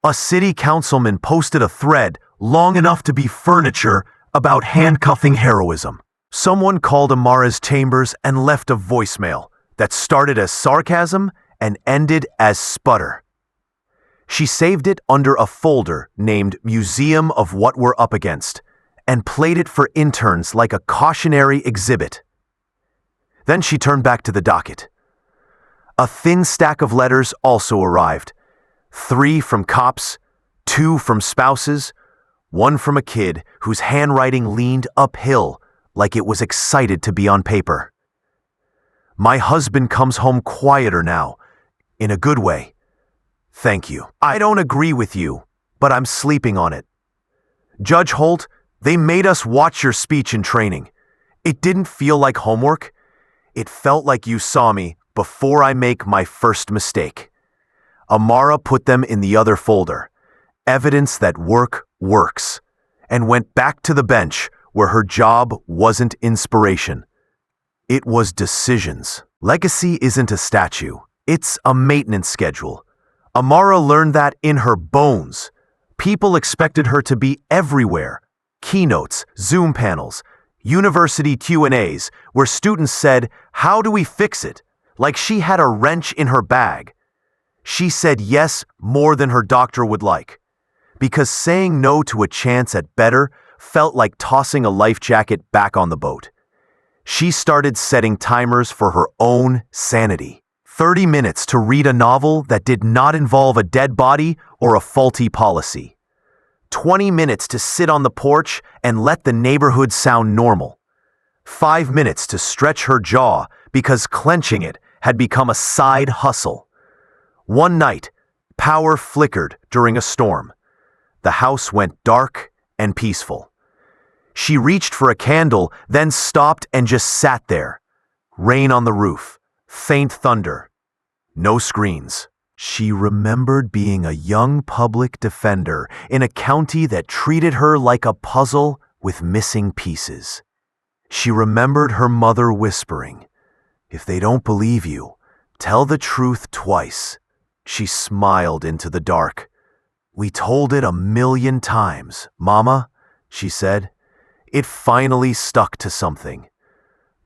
[SPEAKER 3] A city councilman posted a thread long enough to be furniture about handcuffing heroism. Someone called Amara's chambers and left a voicemail that started as sarcasm and ended as sputter. She saved it under a folder named Museum of What We're Up Against and played it for interns like a cautionary exhibit. Then she turned back to the docket. A thin stack of letters also arrived. 3 from cops, 2 from spouses, 1 from a kid whose handwriting leaned uphill like it was excited to be on paper. My husband comes home quieter now, in a good way. Thank you. I don't agree with you, but I'm sleeping on it. Judge Holt, they made us watch your speech in training. It didn't feel like homework. It felt like you saw me before I make my first mistake. Amara put them in the other folder, evidence that work works, and went back to the bench where her job wasn't inspiration. It was decisions. Legacy isn't a statue. It's a maintenance schedule. Amara learned that in her bones. People expected her to be everywhere. Keynotes, Zoom panels, university Q&As, where students said, "How do we fix it?" like she had a wrench in her bag. She said yes more than her doctor would like, because saying no to a chance at better felt like tossing a life jacket back on the boat. She started setting timers for her own sanity. 30 minutes to read a novel that did not involve a dead body or a faulty policy. 20 minutes to sit on the porch and let the neighborhood sound normal. 5 minutes to stretch her jaw because clenching it had become a side hustle. One night, power flickered during a storm. The house went dark and peaceful. She reached for a candle, then stopped and just sat there. Rain on the roof, faint thunder. No screens. She remembered being a young public defender in a county that treated her like a puzzle with missing pieces. She remembered her mother whispering, "If they don't believe you, tell the truth twice." She smiled into the dark. "We told it 1,000,000 times, Mama," she said. It finally stuck to something.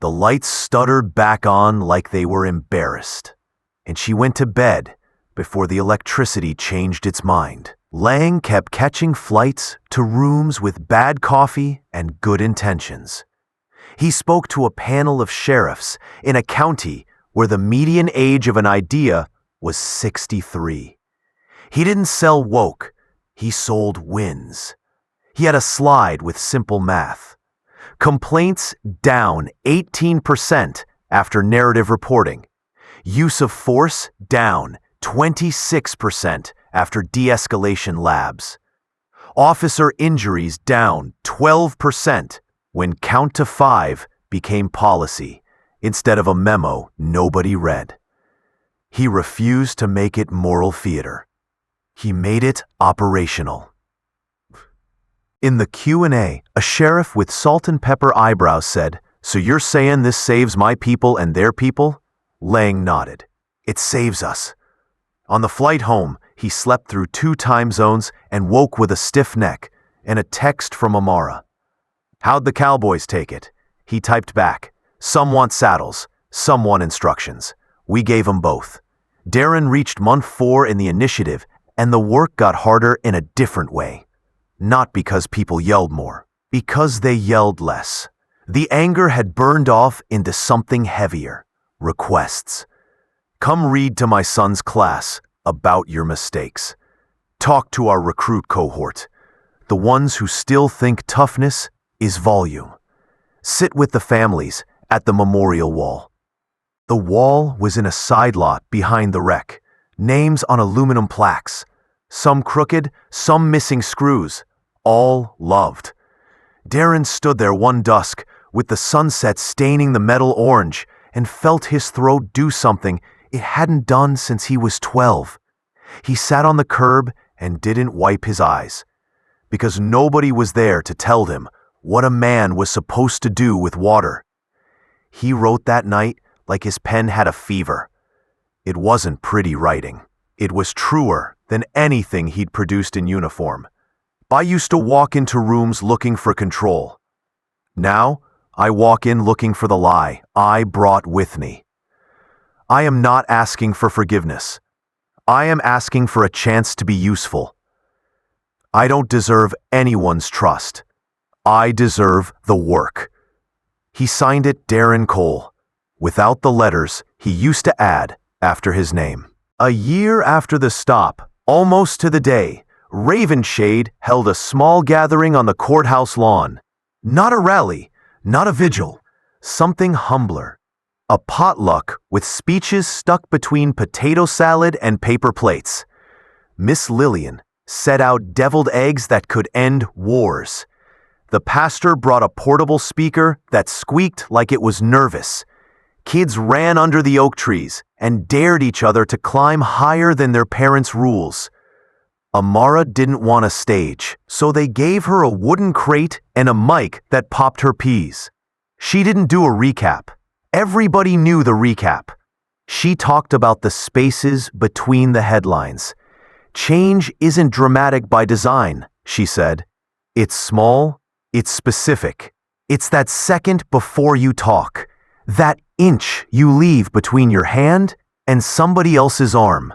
[SPEAKER 3] The lights stuttered back on like they were embarrassed, and she went to bed before the electricity changed its mind. Lang kept catching flights to rooms with bad coffee and good intentions. He spoke to a panel of sheriffs in a county where the median age of an idea was 63. He didn't sell woke, he sold wins. He had a slide with simple math. Complaints down 18% after narrative reporting. Use of force down 26% after de-escalation labs. Officer injuries down 12% when count to 5 became policy instead of a memo nobody read. He refused to make it moral theater. He made it operational. In the Q&A, a sheriff with salt and pepper eyebrows said, "So you're saying this saves my people and their people?" Lang nodded. "It saves us." On the flight home, he slept through 2 time zones and woke with a stiff neck and a text from Amara. "How'd the cowboys take it?" He typed back, "Some want saddles, some want instructions. We gave 'em both." Darren reached month 4 in the initiative, and the work got harder in a different way. Not because people yelled more, because they yelled less. The anger had burned off into something heavier: requests. "Come read to my son's class about your mistakes. Talk to our recruit cohort, the ones who still think toughness is volume. Sit with the families at the memorial wall." The wall was in a side lot behind the wreck, names on aluminum plaques, some crooked, some missing screws, all loved. Darren stood there one dusk with the sunset staining the metal orange and felt his throat do something it hadn't done since he was 12. He sat on the curb and didn't wipe his eyes, because nobody was there to tell him what a man was supposed to do with water. He wrote that night like his pen had a fever. It wasn't pretty writing. It was truer than anything he'd produced in uniform. "I used to walk into rooms looking for control. Now, I walk in looking for the lie I brought with me. I am not asking for forgiveness. I am asking for a chance to be useful. I don't deserve anyone's trust. I deserve the work." He signed it Darren Cole, without the letters he used to add after his name. A year after the stop, almost to the day, Ravenshade held a small gathering on the courthouse lawn. Not a rally, not a vigil, something humbler. A potluck with speeches stuck between potato salad and paper plates. Miss Lillian set out deviled eggs that could end wars. The pastor brought a portable speaker that squeaked like it was nervous. Kids ran under the oak trees and dared each other to climb higher than their parents' rules. Amara didn't want a stage, so they gave her a wooden crate and a mic that popped her peas. She didn't do a recap. Everybody knew the recap. She talked about the spaces between the headlines. "Change isn't dramatic by design," she said. "It's small, it's specific. It's that second before you talk. That inch you leave between your hand and somebody else's arm.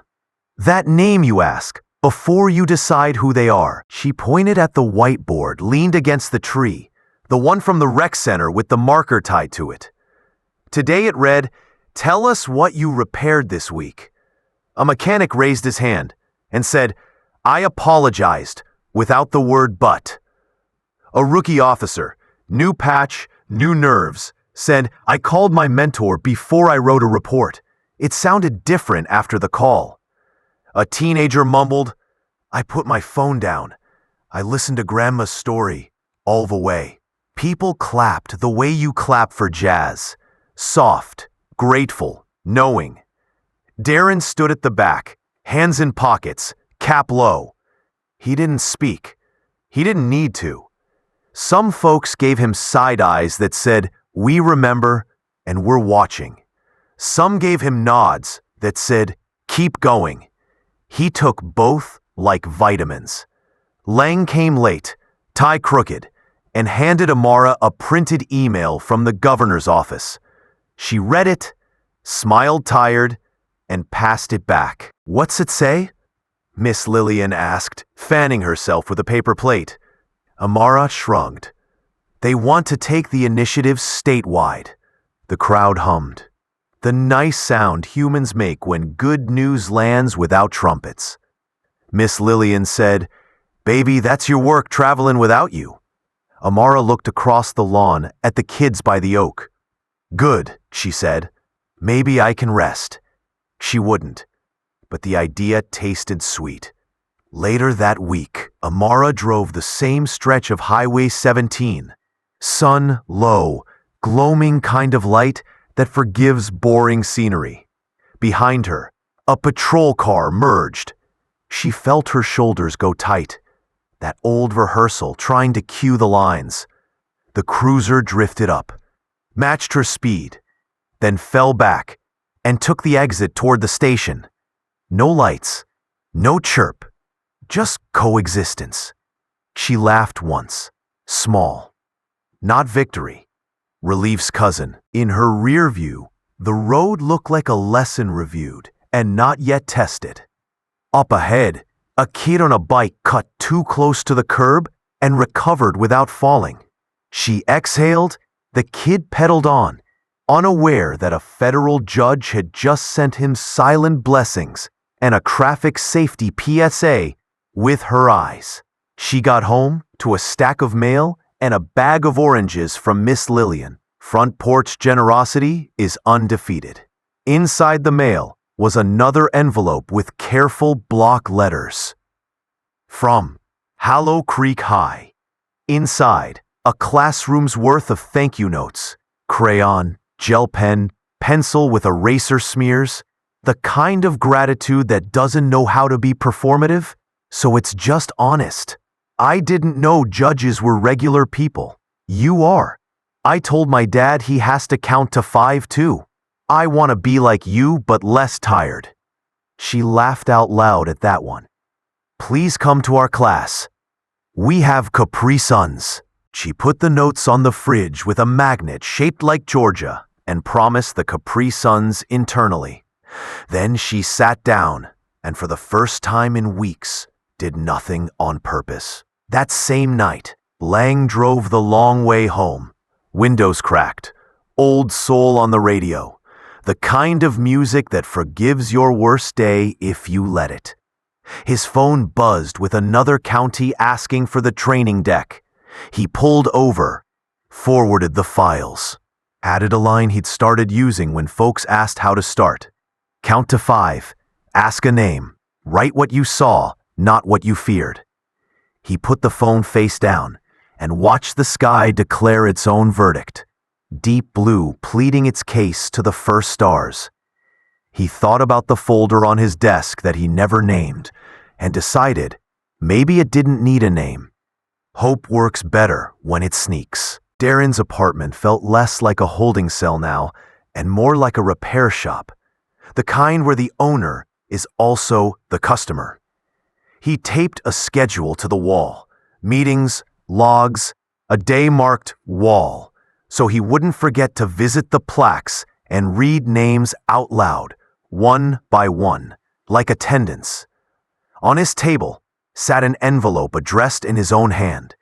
[SPEAKER 3] That name you ask before you decide who they are." She pointed at the whiteboard leaned against the tree, the one from the rec center with the marker tied to it. Today it read, "Tell us what you repaired this week." A mechanic raised his hand and said, "I apologized," without the word but. A rookie officer, new patch, new nerves, said, "I called my mentor before I wrote a report. It sounded different after the call." A teenager mumbled, "I put my phone down. I listened to Grandma's story all the way." People clapped the way you clap for jazz. Soft, grateful, knowing. Darren stood at the back, hands in pockets, cap low. He didn't speak. He didn't need to. Some folks gave him side eyes that said, "We remember and we're watching." Some gave him nods that said, "Keep going." He took both like vitamins. Lang came late, tie crooked, and handed Amara a printed email from the governor's office. She read it, smiled tired, and passed it back. "What's it say?" Miss Lillian asked, fanning herself with a paper plate. Amara shrugged. "They want to take the initiative statewide." The crowd hummed. The nice sound humans make when good news lands without trumpets. Miss Lillian said, "Baby, that's your work traveling without you." Amara looked across the lawn at the kids by the oak. "Good," she said. "Maybe I can rest." She wouldn't, but the idea tasted sweet. Later that week, Amara drove the same stretch of Highway 17. Sun low, gloaming kind of light that forgives boring scenery. Behind her, a patrol car merged. She felt her shoulders go tight. that old rehearsal trying to cue the lines. The cruiser drifted up, matched her speed, then fell back and took the exit toward the station. No lights, no chirp, just coexistence. She laughed once, small. Not victory, relief's cousin. In her rear view, the road looked like a lesson reviewed and not yet tested. Up ahead, a kid on a bike cut too close to the curb and recovered without falling. She exhaled, the kid pedaled on, unaware that a federal judge had just sent him silent blessings and a traffic safety PSA with her eyes. She got home to a stack of mail and a bag of oranges from Miss Lillian. Front porch generosity is undefeated. Inside the mail was another envelope with careful block letters. From Hollow Creek High. Inside, a classroom's worth of thank you notes. Crayon, gel pen, pencil with eraser smears. The kind of gratitude that doesn't know how to be performative, so it's just honest. I didn't know judges were regular people. You are. I told my dad he has to count to 5 too. I want to be like you, but less tired. She laughed out loud at that one. Please come to our class. We have Capri Suns. She put the notes on the fridge with a magnet shaped like Georgia and promised the Capri Suns internally. Then she sat down and for the first time in weeks did nothing on purpose. That same night, Lang drove the long way home. Windows cracked, old soul on the radio. The kind of music that forgives your worst day if you let it. His phone buzzed with another county asking for the training deck. He pulled over, forwarded the files, added a line he'd started using when folks asked how to start. Count to 5, ask a name, write what you saw, not what you feared. He put the phone face down and watched the sky declare its own verdict. Deep blue pleading its case to the first stars. He thought about the folder on his desk that he never named and decided maybe it didn't need a name. Hope works better when it sneaks. Darren's apartment felt less like a holding cell now and more like a repair shop, the kind where the owner is also the customer. He taped a schedule to the wall, meetings, logs, a day marked wall, so he wouldn't forget to visit the plaques and read names out loud, one by one, like attendance. On his table sat an envelope addressed in his own hand.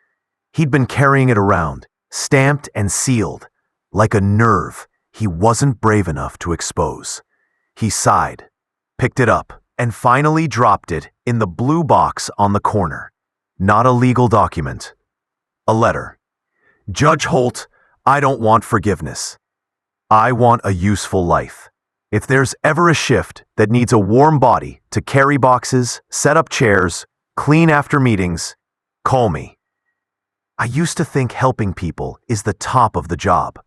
[SPEAKER 3] He'd been carrying it around, stamped and sealed, like a nerve he wasn't brave enough to expose. He sighed, picked it up, and finally dropped it in the blue box on the corner. Not a legal document. A letter. Judge Holt, I don't want forgiveness. I want a useful life. If there's ever a shift that needs a warm body to carry boxes, set up chairs, clean after meetings, call me. I used to think helping people is the top of the job.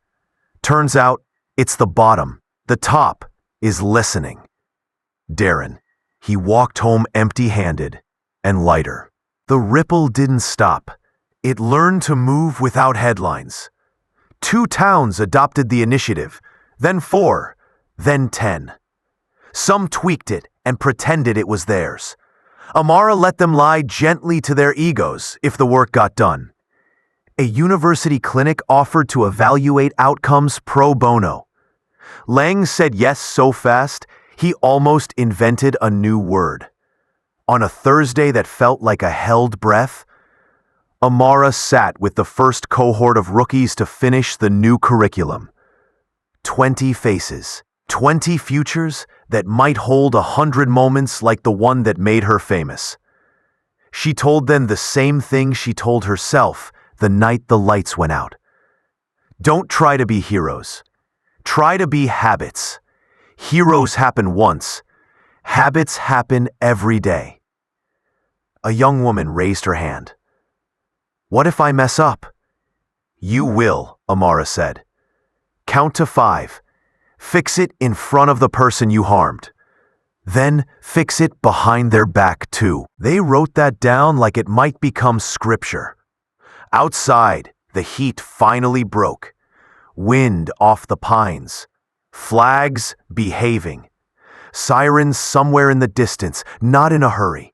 [SPEAKER 3] Turns out it's the bottom. The top is listening. Darren. He walked home empty-handed and lighter. The ripple didn't stop. It learned to move without headlines. 2 towns adopted the initiative, then 4, then 10. Some tweaked it and pretended it was theirs. Amara let them lie gently to their egos if the work got done. A university clinic offered to evaluate outcomes pro bono. Lang said yes so fast, he almost invented a new word. On a Thursday that felt like a held breath, Amara sat with the first cohort of rookies to finish the new curriculum. 20 faces, 20 futures that might hold 100 moments like the one that made her famous. She told them the same thing she told herself the night the lights went out. Don't try to be heroes. Try to be habits. Heroes happen once. Habits happen every day. A young woman raised her hand. What if I mess up? You will, Amara said. Count to 5. Fix it in front of the person you harmed. Then fix it behind their back too. They wrote that down like it might become scripture. Outside, the heat finally broke. Wind off the pines. Flags behaving. Sirens somewhere in the distance, not in a hurry.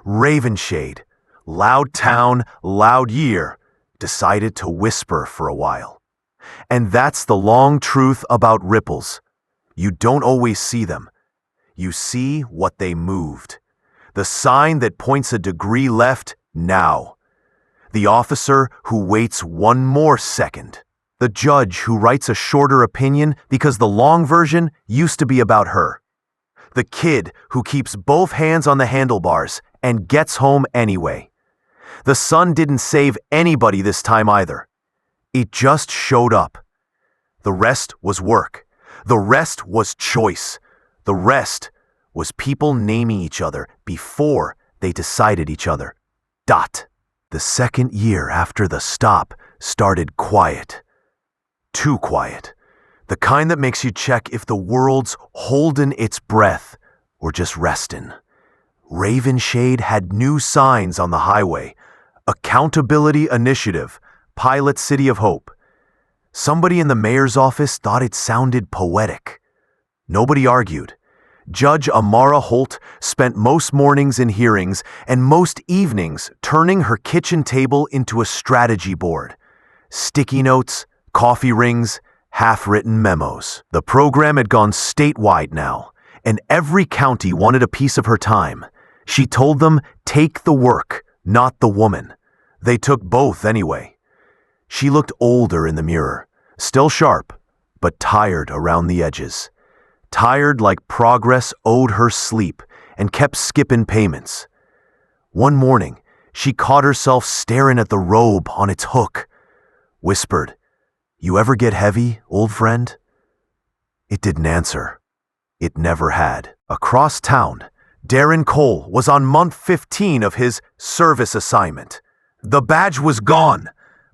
[SPEAKER 3] Ravenshade, loud town, loud year, decided to whisper for a while. And that's the long truth about ripples. You don't always see them. You see what they moved. The sign that points a degree left, now. The officer who waits one more second. The judge who writes a shorter opinion because the long version used to be about her. The kid who keeps both hands on the handlebars and gets home anyway. The sun didn't save anybody this time either. It just showed up. The rest was work. The rest was choice. The rest was people naming each other before they decided each other. The second year after the stop started quiet. Too quiet. The kind that makes you check if the world's holding its breath or just resting. Ravenshade had new signs on the highway. Accountability Initiative, Pilot City of Hope. Somebody in the mayor's office thought it sounded poetic. Nobody argued. Judge Amara Holt spent most mornings in hearings and most evenings turning her kitchen table into a strategy board. Sticky notes, coffee rings, half-written memos. The program had gone statewide now, and every county wanted a piece of her time. She told them, take the work, not the woman. They took both anyway. She looked older in the mirror, still sharp, but tired around the edges. Tired like progress owed her sleep and kept skipping payments. One morning, she caught herself staring at the robe on its hook. Whispered, "You ever get heavy, old friend?" It didn't answer. It never had. Across town, Darren Cole was on month 15 of his service assignment. The badge was gone,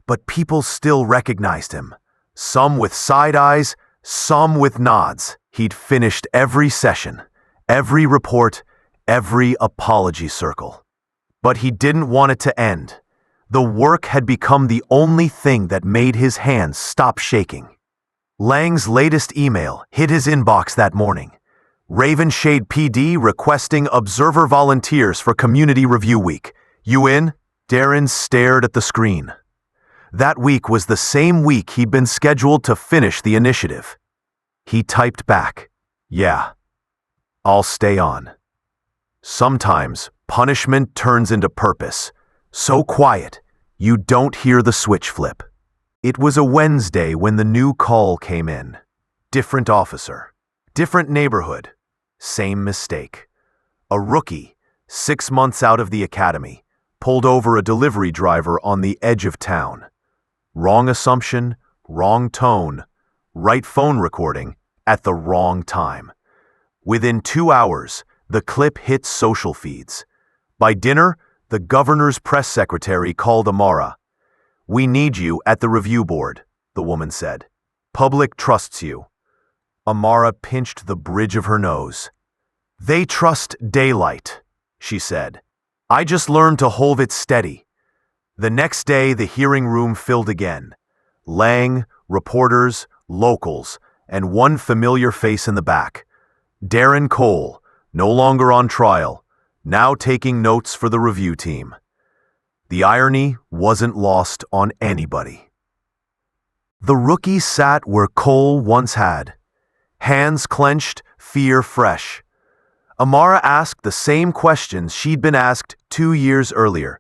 [SPEAKER 3] but people still recognized him. Some with side eyes, some with nods. He'd finished every session, every report, every apology circle. But he didn't want it to end. The work had become the only thing that made his hands stop shaking. Lang's latest email hit his inbox that morning. Ravenshade PD requesting observer volunteers for Community Review Week. You in? Darren stared at the screen. That week was the same week he'd been scheduled to finish the initiative. He typed back, "Yeah, I'll stay on." Sometimes punishment turns into purpose. So quiet, you don't hear the switch flip. It was a Wednesday when the new call came in. Different officer, different neighborhood, same mistake. A rookie, 6 months out of the academy, pulled over a delivery driver on the edge of town. Wrong assumption, wrong tone, right phone recording at the wrong time. Within 2 hours, the clip hit social feeds. By dinner, the governor's press secretary called Amara. "We need you at the review board," the woman said. "Public trusts you." Amara pinched the bridge of her nose. "They trust daylight," she said. "I just learned to hold it steady." The next day, the hearing room filled again. Lang, reporters, locals, and one familiar face in the back. Darren Cole, no longer on trial, now taking notes for the review team. The irony wasn't lost on anybody. The rookie sat where Cole once had. Hands clenched, fear fresh. Amara asked the same questions she'd been asked 2 years earlier,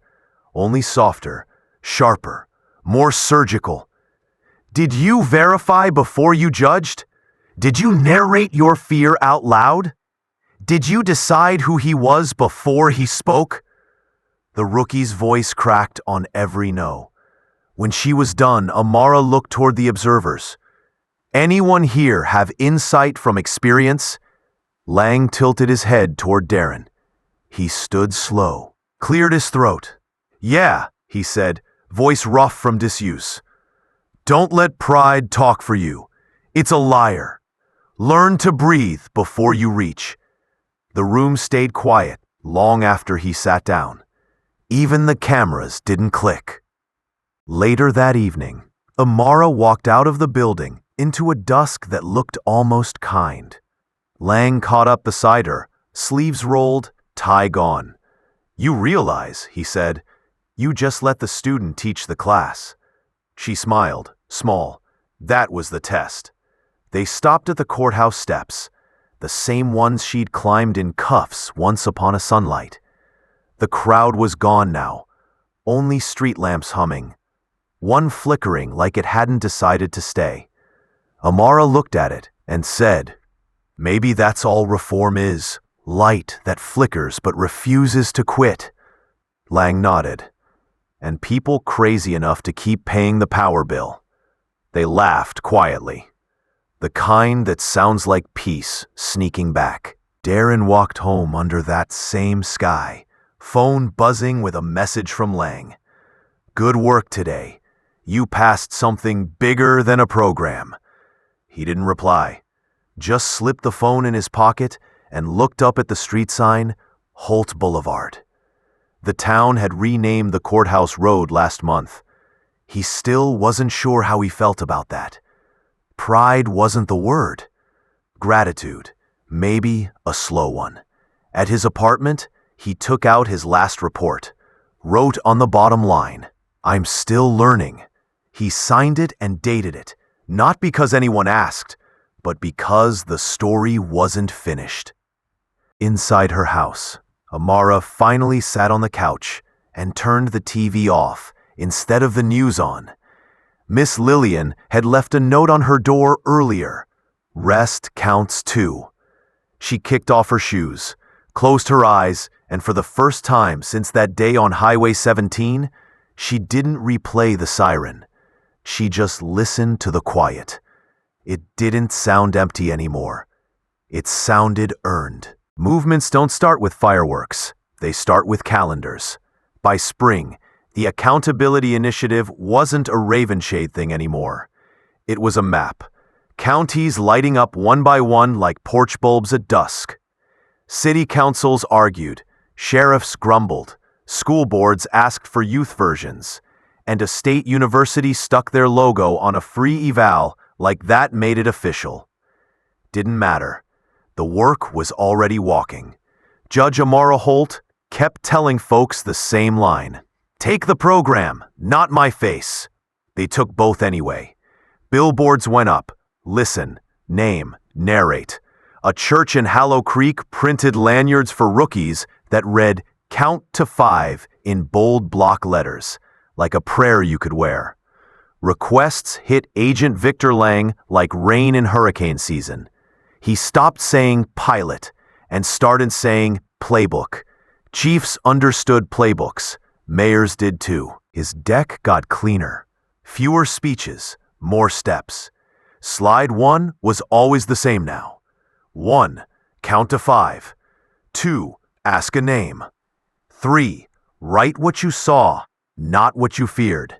[SPEAKER 3] only softer, sharper, more surgical. Did you verify before you judged? Did you narrate your fear out loud? Did you decide who he was before he spoke? The rookie's voice cracked on every no. When she was done, Amara looked toward the observers. "Anyone here have insight from experience?" Lang tilted his head toward Darren. He stood slow, cleared his throat. "Yeah," he said, voice rough from disuse. "Don't let pride talk for you. It's a liar. Learn to breathe before you reach." The room stayed quiet long after he sat down. Even the cameras didn't click. Later that evening, Amara walked out of the building into a dusk that looked almost kind. Lang caught up beside her, sleeves rolled, tie gone. "You realize," he said, "you just let the student teach the class." She smiled, small. That was the test. They stopped at the courthouse steps, the same ones she'd climbed in cuffs once upon a sunlight. The crowd was gone now, only street lamps humming, one flickering like it hadn't decided to stay. Amara looked at it and said, "Maybe that's all reform is, light that flickers but refuses to quit." Lang nodded. "And people crazy enough to keep paying the power bill." They laughed quietly. The kind that sounds like peace sneaking back. Darren walked home under that same sky, phone buzzing with a message from Lang. "Good work today. You passed something bigger than a program." He didn't reply, just slipped the phone in his pocket and looked up at the street sign, Holt Boulevard. The town had renamed the courthouse road last month. He still wasn't sure how he felt about that. Pride wasn't the word. Gratitude, maybe a slow one. At his apartment, he took out his last report, wrote on the bottom line, "I'm still learning." He signed it and dated it, not because anyone asked, but because the story wasn't finished. Inside her house, Amara finally sat on the couch and turned the TV off instead of the news on. Miss Lillian had left a note on her door earlier. Rest counts too. She kicked off her shoes, closed her eyes, and for the first time since that day on Highway 17, she didn't replay the siren. She just listened to the quiet. It didn't sound empty anymore. It sounded earned. Movements don't start with fireworks. They start with calendars. By spring, the Accountability Initiative wasn't a Ravenshade thing anymore. It was a map. Counties lighting up one by one like porch bulbs at dusk. City councils argued. Sheriffs grumbled. School boards asked for youth versions. And a state university stuck their logo on a free eval like that made it official. Didn't matter. The work was already walking. Judge Amara Holt kept telling folks the same line. "Take the program, not my face." They took both anyway. Billboards went up. Listen, name, narrate. A church in Hallow Creek printed lanyards for rookies that read, "Count to 5" in bold block letters, like a prayer you could wear. Requests hit Agent Victor Lang like rain in hurricane season. He stopped saying pilot and started saying playbook. Chiefs understood playbooks. Mayors did too. His deck got cleaner. Fewer speeches, more steps. Slide 1 was always the same now. 1, count to 5. 2, ask a name. 3, write what you saw, not what you feared.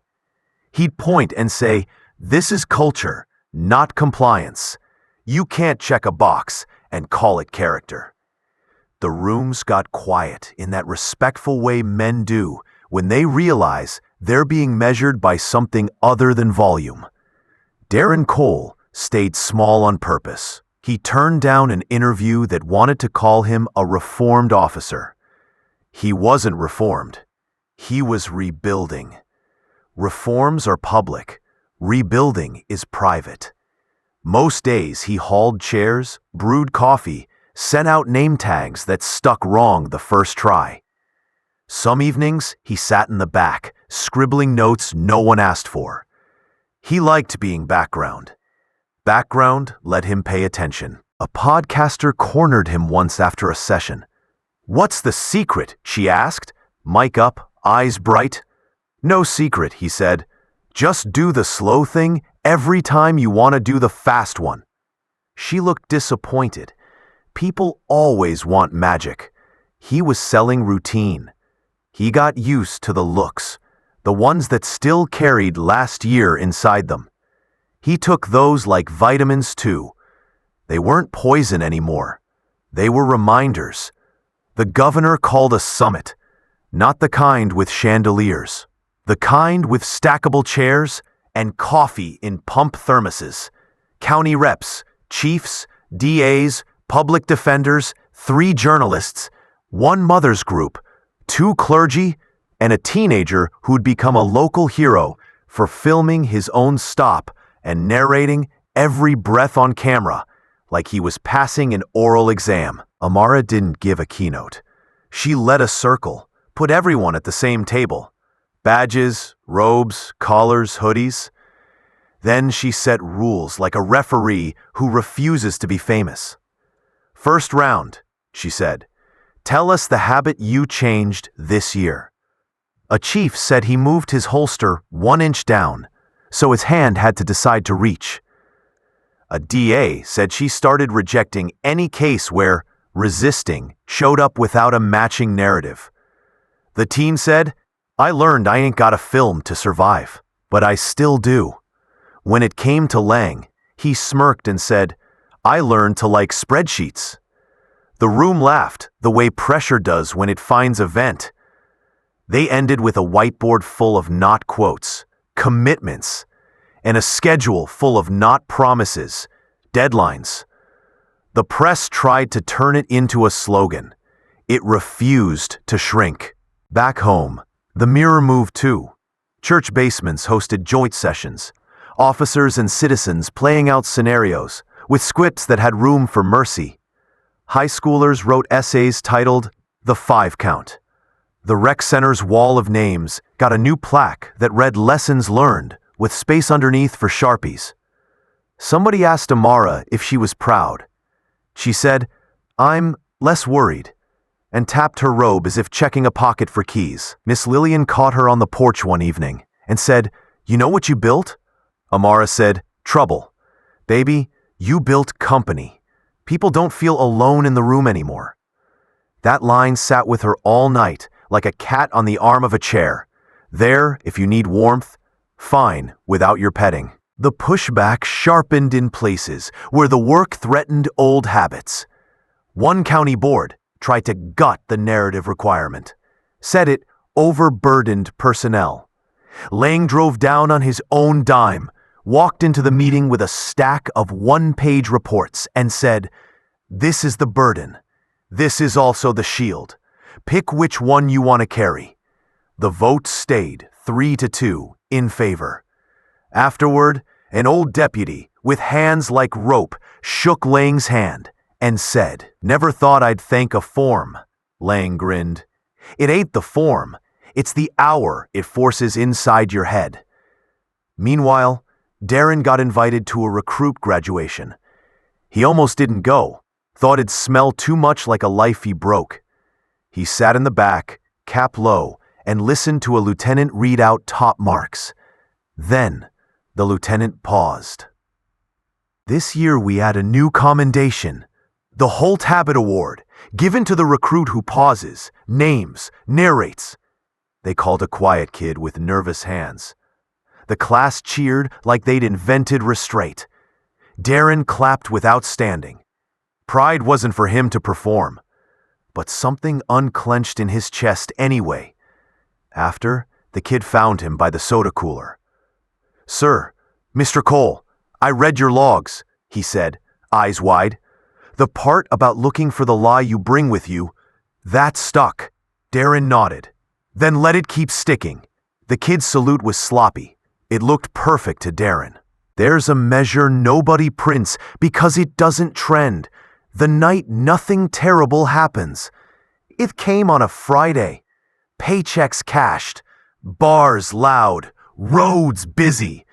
[SPEAKER 3] He'd point and say, "This is culture, not compliance. You can't check a box and call it character." The rooms got quiet in that respectful way men do when they realize they're being measured by something other than volume. Darren Cole stayed small on purpose. He turned down an interview that wanted to call him a reformed officer. He wasn't reformed. He was rebuilding. Reforms are public. Rebuilding is private. Most days he hauled chairs, brewed coffee, sent out name tags that stuck wrong the first try. Some evenings he sat in the back, scribbling notes no one asked for. He liked being background. Background let him pay attention. A podcaster cornered him once after a session. "What's the secret?" she asked, mic up, eyes bright. "No secret," he said. "Just do the slow thing every time you want to do the fast one." She looked disappointed. People always want magic. He was selling routine. He got used to the looks, the ones that still carried last year inside them. He took those like vitamins too. They weren't poison anymore. They were reminders. The governor called a summit, not the kind with chandeliers, the kind with stackable chairs and coffee in pump thermoses. County reps, chiefs, DAs, public defenders, 3 journalists, 1 mother's group, 2 clergy, and a teenager who'd become a local hero for filming his own stop and narrating every breath on camera like he was passing an oral exam. Amara didn't give a keynote. She led a circle, put everyone at the same table. Badges, robes, collars, hoodies. Then she set rules like a referee who refuses to be famous. "First round," she said. "Tell us the habit you changed this year." A chief said he moved his holster 1 inch down, so his hand had to decide to reach. A DA said she started rejecting any case where resisting showed up without a matching narrative. The teen said, "I learned I ain't got a film to survive, but I still do." When it came to Lang, he smirked and said, "I learned to like spreadsheets." The room laughed, the way pressure does when it finds a vent. They ended with a whiteboard full of not quotes, commitments, and a schedule full of not promises, deadlines. The press tried to turn it into a slogan. It refused to shrink. Back home, the mirror moved too. Church basements hosted joint sessions, officers and citizens playing out scenarios, with scripts that had room for mercy. High schoolers wrote essays titled The 5 Count. The rec center's wall of names got a new plaque that read Lessons Learned, with space underneath for Sharpies. Somebody asked Amara if she was proud. She said, "I'm less worried," and tapped her robe as if checking a pocket for keys. Miss Lillian caught her on the porch one evening and said, "You know what you built?" Amara said, "Trouble. Baby, you built company. People don't feel alone in the room anymore." That line sat with her all night, like a cat on the arm of a chair. There, if you need warmth, fine, without your petting. The pushback sharpened in places where the work threatened old habits. One county board tried to gut the narrative requirement, said it overburdened personnel. Lang drove down on his own dime, walked into the meeting with a stack of 1-page reports and said, "This is the burden. This is also the shield. Pick which one you want to carry." The vote stayed 3-2 in favor. Afterward, an old deputy with hands like rope shook Lang's hand and said, "Never thought I'd thank a form." Lang grinned. "It ain't the form. It's the hour it forces inside your head." Meanwhile, Darren got invited to a recruit graduation. He almost didn't go, thought it'd smell too much like a life he broke. He sat in the back, cap low, and listened to a lieutenant read out top marks. Then, the lieutenant paused. "This year we add a new commendation, the Holt Habit Award, given to the recruit who pauses, names, narrates." They called a quiet kid with nervous hands. The class cheered like they'd invented restraint. Darren clapped without standing. Pride wasn't for him to perform, but something unclenched in his chest anyway. After, the kid found him by the soda cooler. "Sir, Mr. Cole, I read your logs," he said, eyes wide. "The part about looking for the lie you bring with you, that stuck." Darren nodded. "Then let it keep sticking." The kid's salute was sloppy. It looked perfect to Darren. "There's a measure nobody prints because it doesn't trend. The night nothing terrible happens. It came on a Friday. Paychecks cashed, bars loud, roads busy.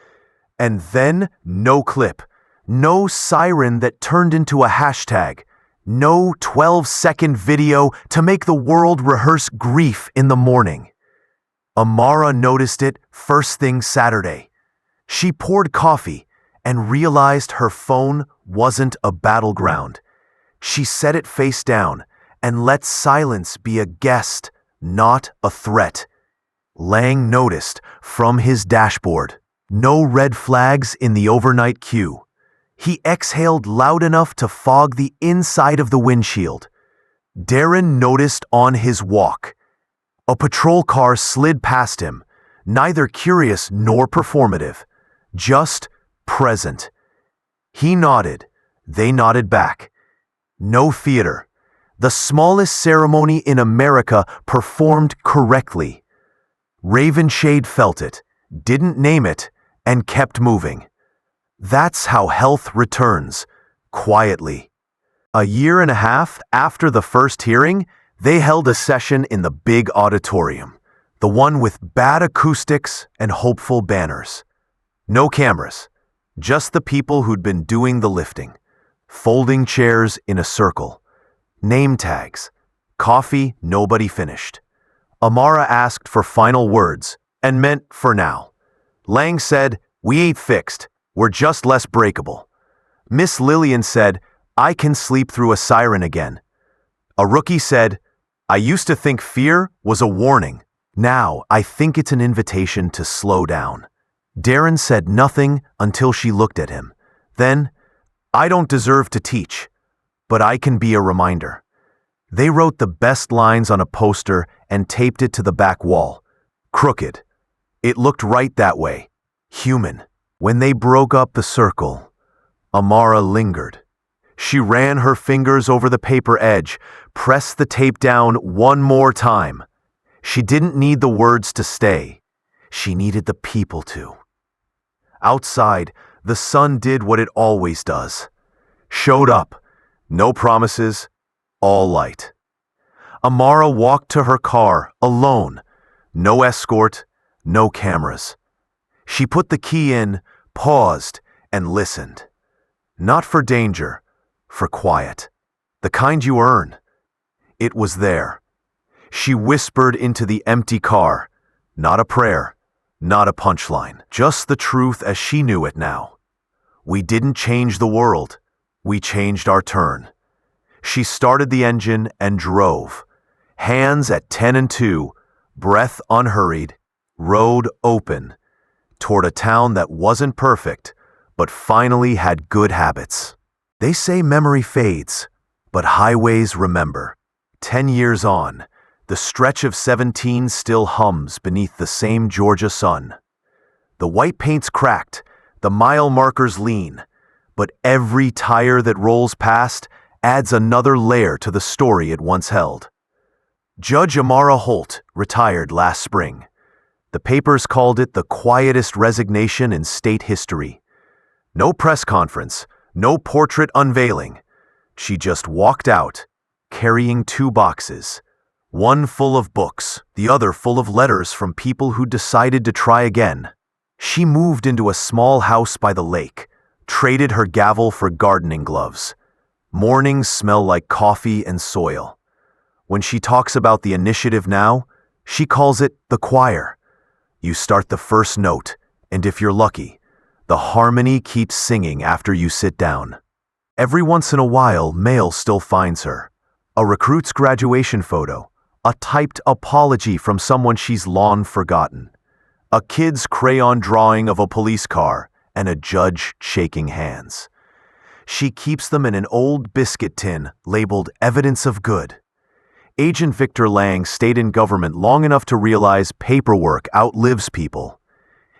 [SPEAKER 3] And then no clip, no siren that turned into a hashtag, no 12-second video to make the world rehearse grief in the morning." Amara noticed it first thing Saturday. She poured coffee and realized her phone wasn't a battleground. She set it face down and let silence be a guest, not a threat. Lang noticed from his dashboard, no red flags in the overnight queue. He exhaled loud enough to fog the inside of the windshield. Darren noticed on his walk. A patrol car slid past him, neither curious nor performative, just present. He nodded. They nodded back. No theater. The smallest ceremony in America performed correctly. Ravenshade felt it, didn't name it, and kept moving. That's how health returns, quietly. A year and a half after the first hearing, they held a session in the big auditorium, the one with bad acoustics and hopeful banners. No cameras, just the people who'd been doing the lifting, folding chairs in a circle. Name tags. Coffee nobody finished. Amara asked for final words, and meant for now. Lang said, "We ain't fixed. We're just less breakable." Miss Lillian said, "I can sleep through a siren again." A rookie said, "I used to think fear was a warning. Now I think it's an invitation to slow down." Darren said nothing until she looked at him. Then, "I don't deserve to teach, but I can be a reminder." They wrote the best lines on a poster and taped it to the back wall. Crooked. It looked right that way. Human. When they broke up the circle, Amara lingered. She ran her fingers over the paper edge, pressed the tape down one more time. She didn't need the words to stay. She needed the people to. Outside, the sun did what it always does. Showed up. No promises. All light. Amara walked to her car, alone. No escort, no cameras. She put the key in, paused, and listened. Not for danger, for quiet. The kind you earn. It was there. She whispered into the empty car. Not a prayer, not a punchline. Just the truth as she knew it now. We didn't change the world. We changed our turn. She started the engine and drove. Hands at 10 and 2, breath unhurried, road open, toward a town that wasn't perfect, but finally had good habits. They say memory fades, but highways remember. 10 years on, the stretch of 17 still hums beneath the same Georgia sun. The white paint's cracked, the mile markers lean, but every tire that rolls past adds another layer to the story it once held. Judge Amara Holt retired last spring. The papers called it the quietest resignation in state history. No press conference, no portrait unveiling. She just walked out, carrying 2 boxes, one full of books, the other full of letters from people who decided to try again. She moved into a small house by the lake, traded her gavel for gardening gloves. Mornings smell like coffee and soil. When she talks about the initiative now, she calls it the choir. You start the first note, and if you're lucky, the harmony keeps singing after you sit down. Every once in a while, mail still finds her. A recruit's graduation photo, a typed apology from someone she's long forgotten, a kid's crayon drawing of a police car, and a judge shaking hands. She keeps them in an old biscuit tin labeled Evidence of Good. Agent Victor Lang stayed in government long enough to realize paperwork outlives people.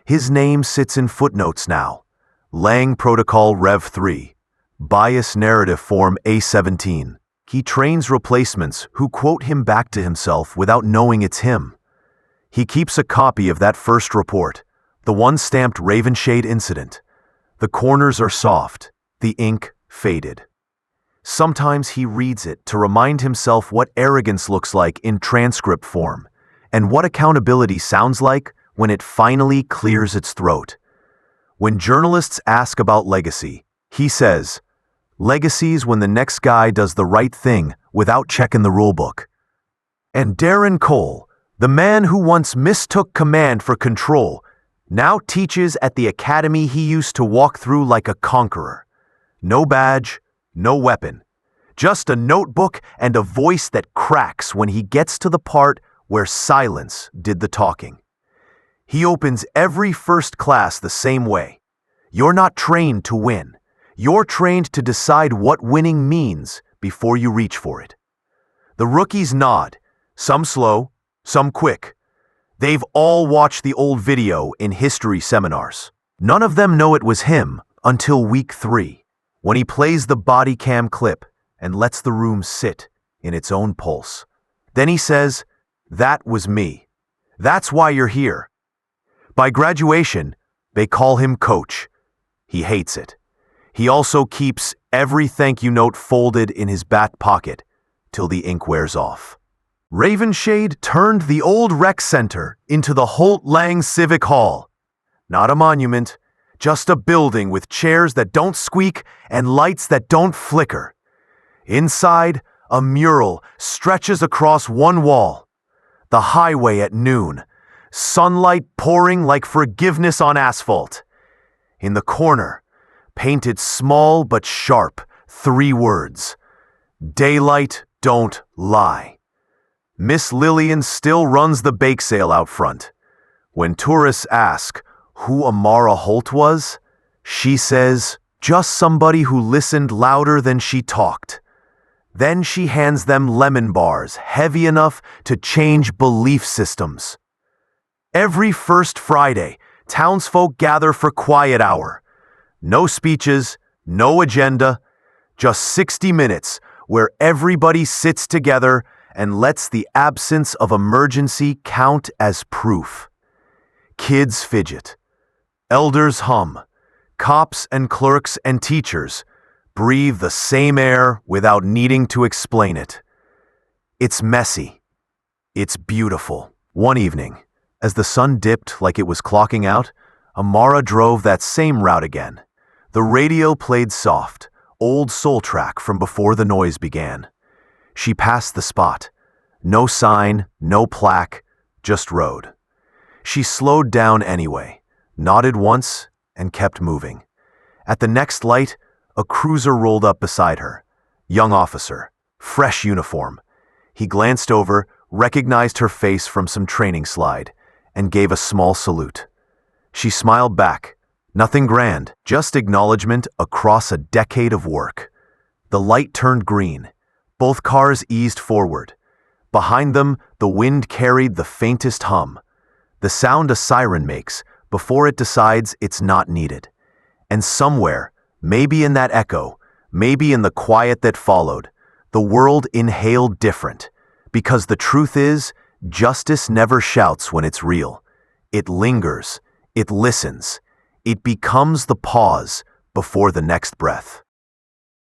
[SPEAKER 3] His name sits in footnotes now. Lang Protocol Rev 3. Bias Narrative Form A17. He trains replacements who quote him back to himself without knowing it's him. He keeps a copy of that first report, the one stamped Ravenshade incident. The corners are soft, the ink faded. Sometimes he reads it to remind himself what arrogance looks like in transcript form, and what accountability sounds like when it finally clears its throat. When journalists ask about legacy, he says, "Legacy's when the next guy does the right thing without checking the rulebook." And Darren Cole, the man who once mistook command for control, now teaches at the academy he used to walk through like a conqueror. No badge, no weapon, just a notebook and a voice that cracks when he gets to the part where silence did the talking. He opens every first class the same way. You're not trained to win. You're trained to decide what winning means before you reach for it. The rookies nod, some slow, some quick. They've all watched the old video in history seminars. None of them know it was him until week 3, when he plays the body cam clip and lets the room sit in its own pulse. Then he says, "That was me. That's why you're here." By graduation, they call him coach. He hates it. He also keeps every thank you note folded in his back pocket till the ink wears off. Ravenshade turned the old rec center into the Holt Lang Civic Hall. Not a monument, just a building with chairs that don't squeak and lights that don't flicker. Inside, a mural stretches across one wall. The highway at noon, sunlight pouring like forgiveness on asphalt. In the corner, painted small but sharp, 3 words. Daylight don't lie. Miss Lillian still runs the bake sale out front. When tourists ask who Amara Holt was, she says, just somebody who listened louder than she talked. Then she hands them lemon bars heavy enough to change belief systems. Every first Friday, townsfolk gather for quiet hour. No speeches, no agenda, just 60 minutes where everybody sits together and lets the absence of emergency count as proof. Kids fidget. Elders hum. Cops and clerks and teachers breathe the same air without needing to explain it. It's messy. It's beautiful. One evening, as the sun dipped like it was clocking out, Amara drove that same route again. The radio played soft, old soul track from before the noise began. She passed the spot. No sign, no plaque, just road. She slowed down anyway, nodded once, and kept moving. At the next light, a cruiser rolled up beside her. Young officer, fresh uniform. He glanced over, recognized her face from some training slide, and gave a small salute. She smiled back. Nothing grand, just acknowledgement across a decade of work. The light turned green. Both cars eased forward. Behind them, the wind carried the faintest hum. The sound a siren makes before it decides it's not needed. And somewhere, maybe in that echo, maybe in the quiet that followed, the world inhaled different. Because the truth is, justice never shouts when it's real. It lingers. It listens. It becomes the pause before the next breath.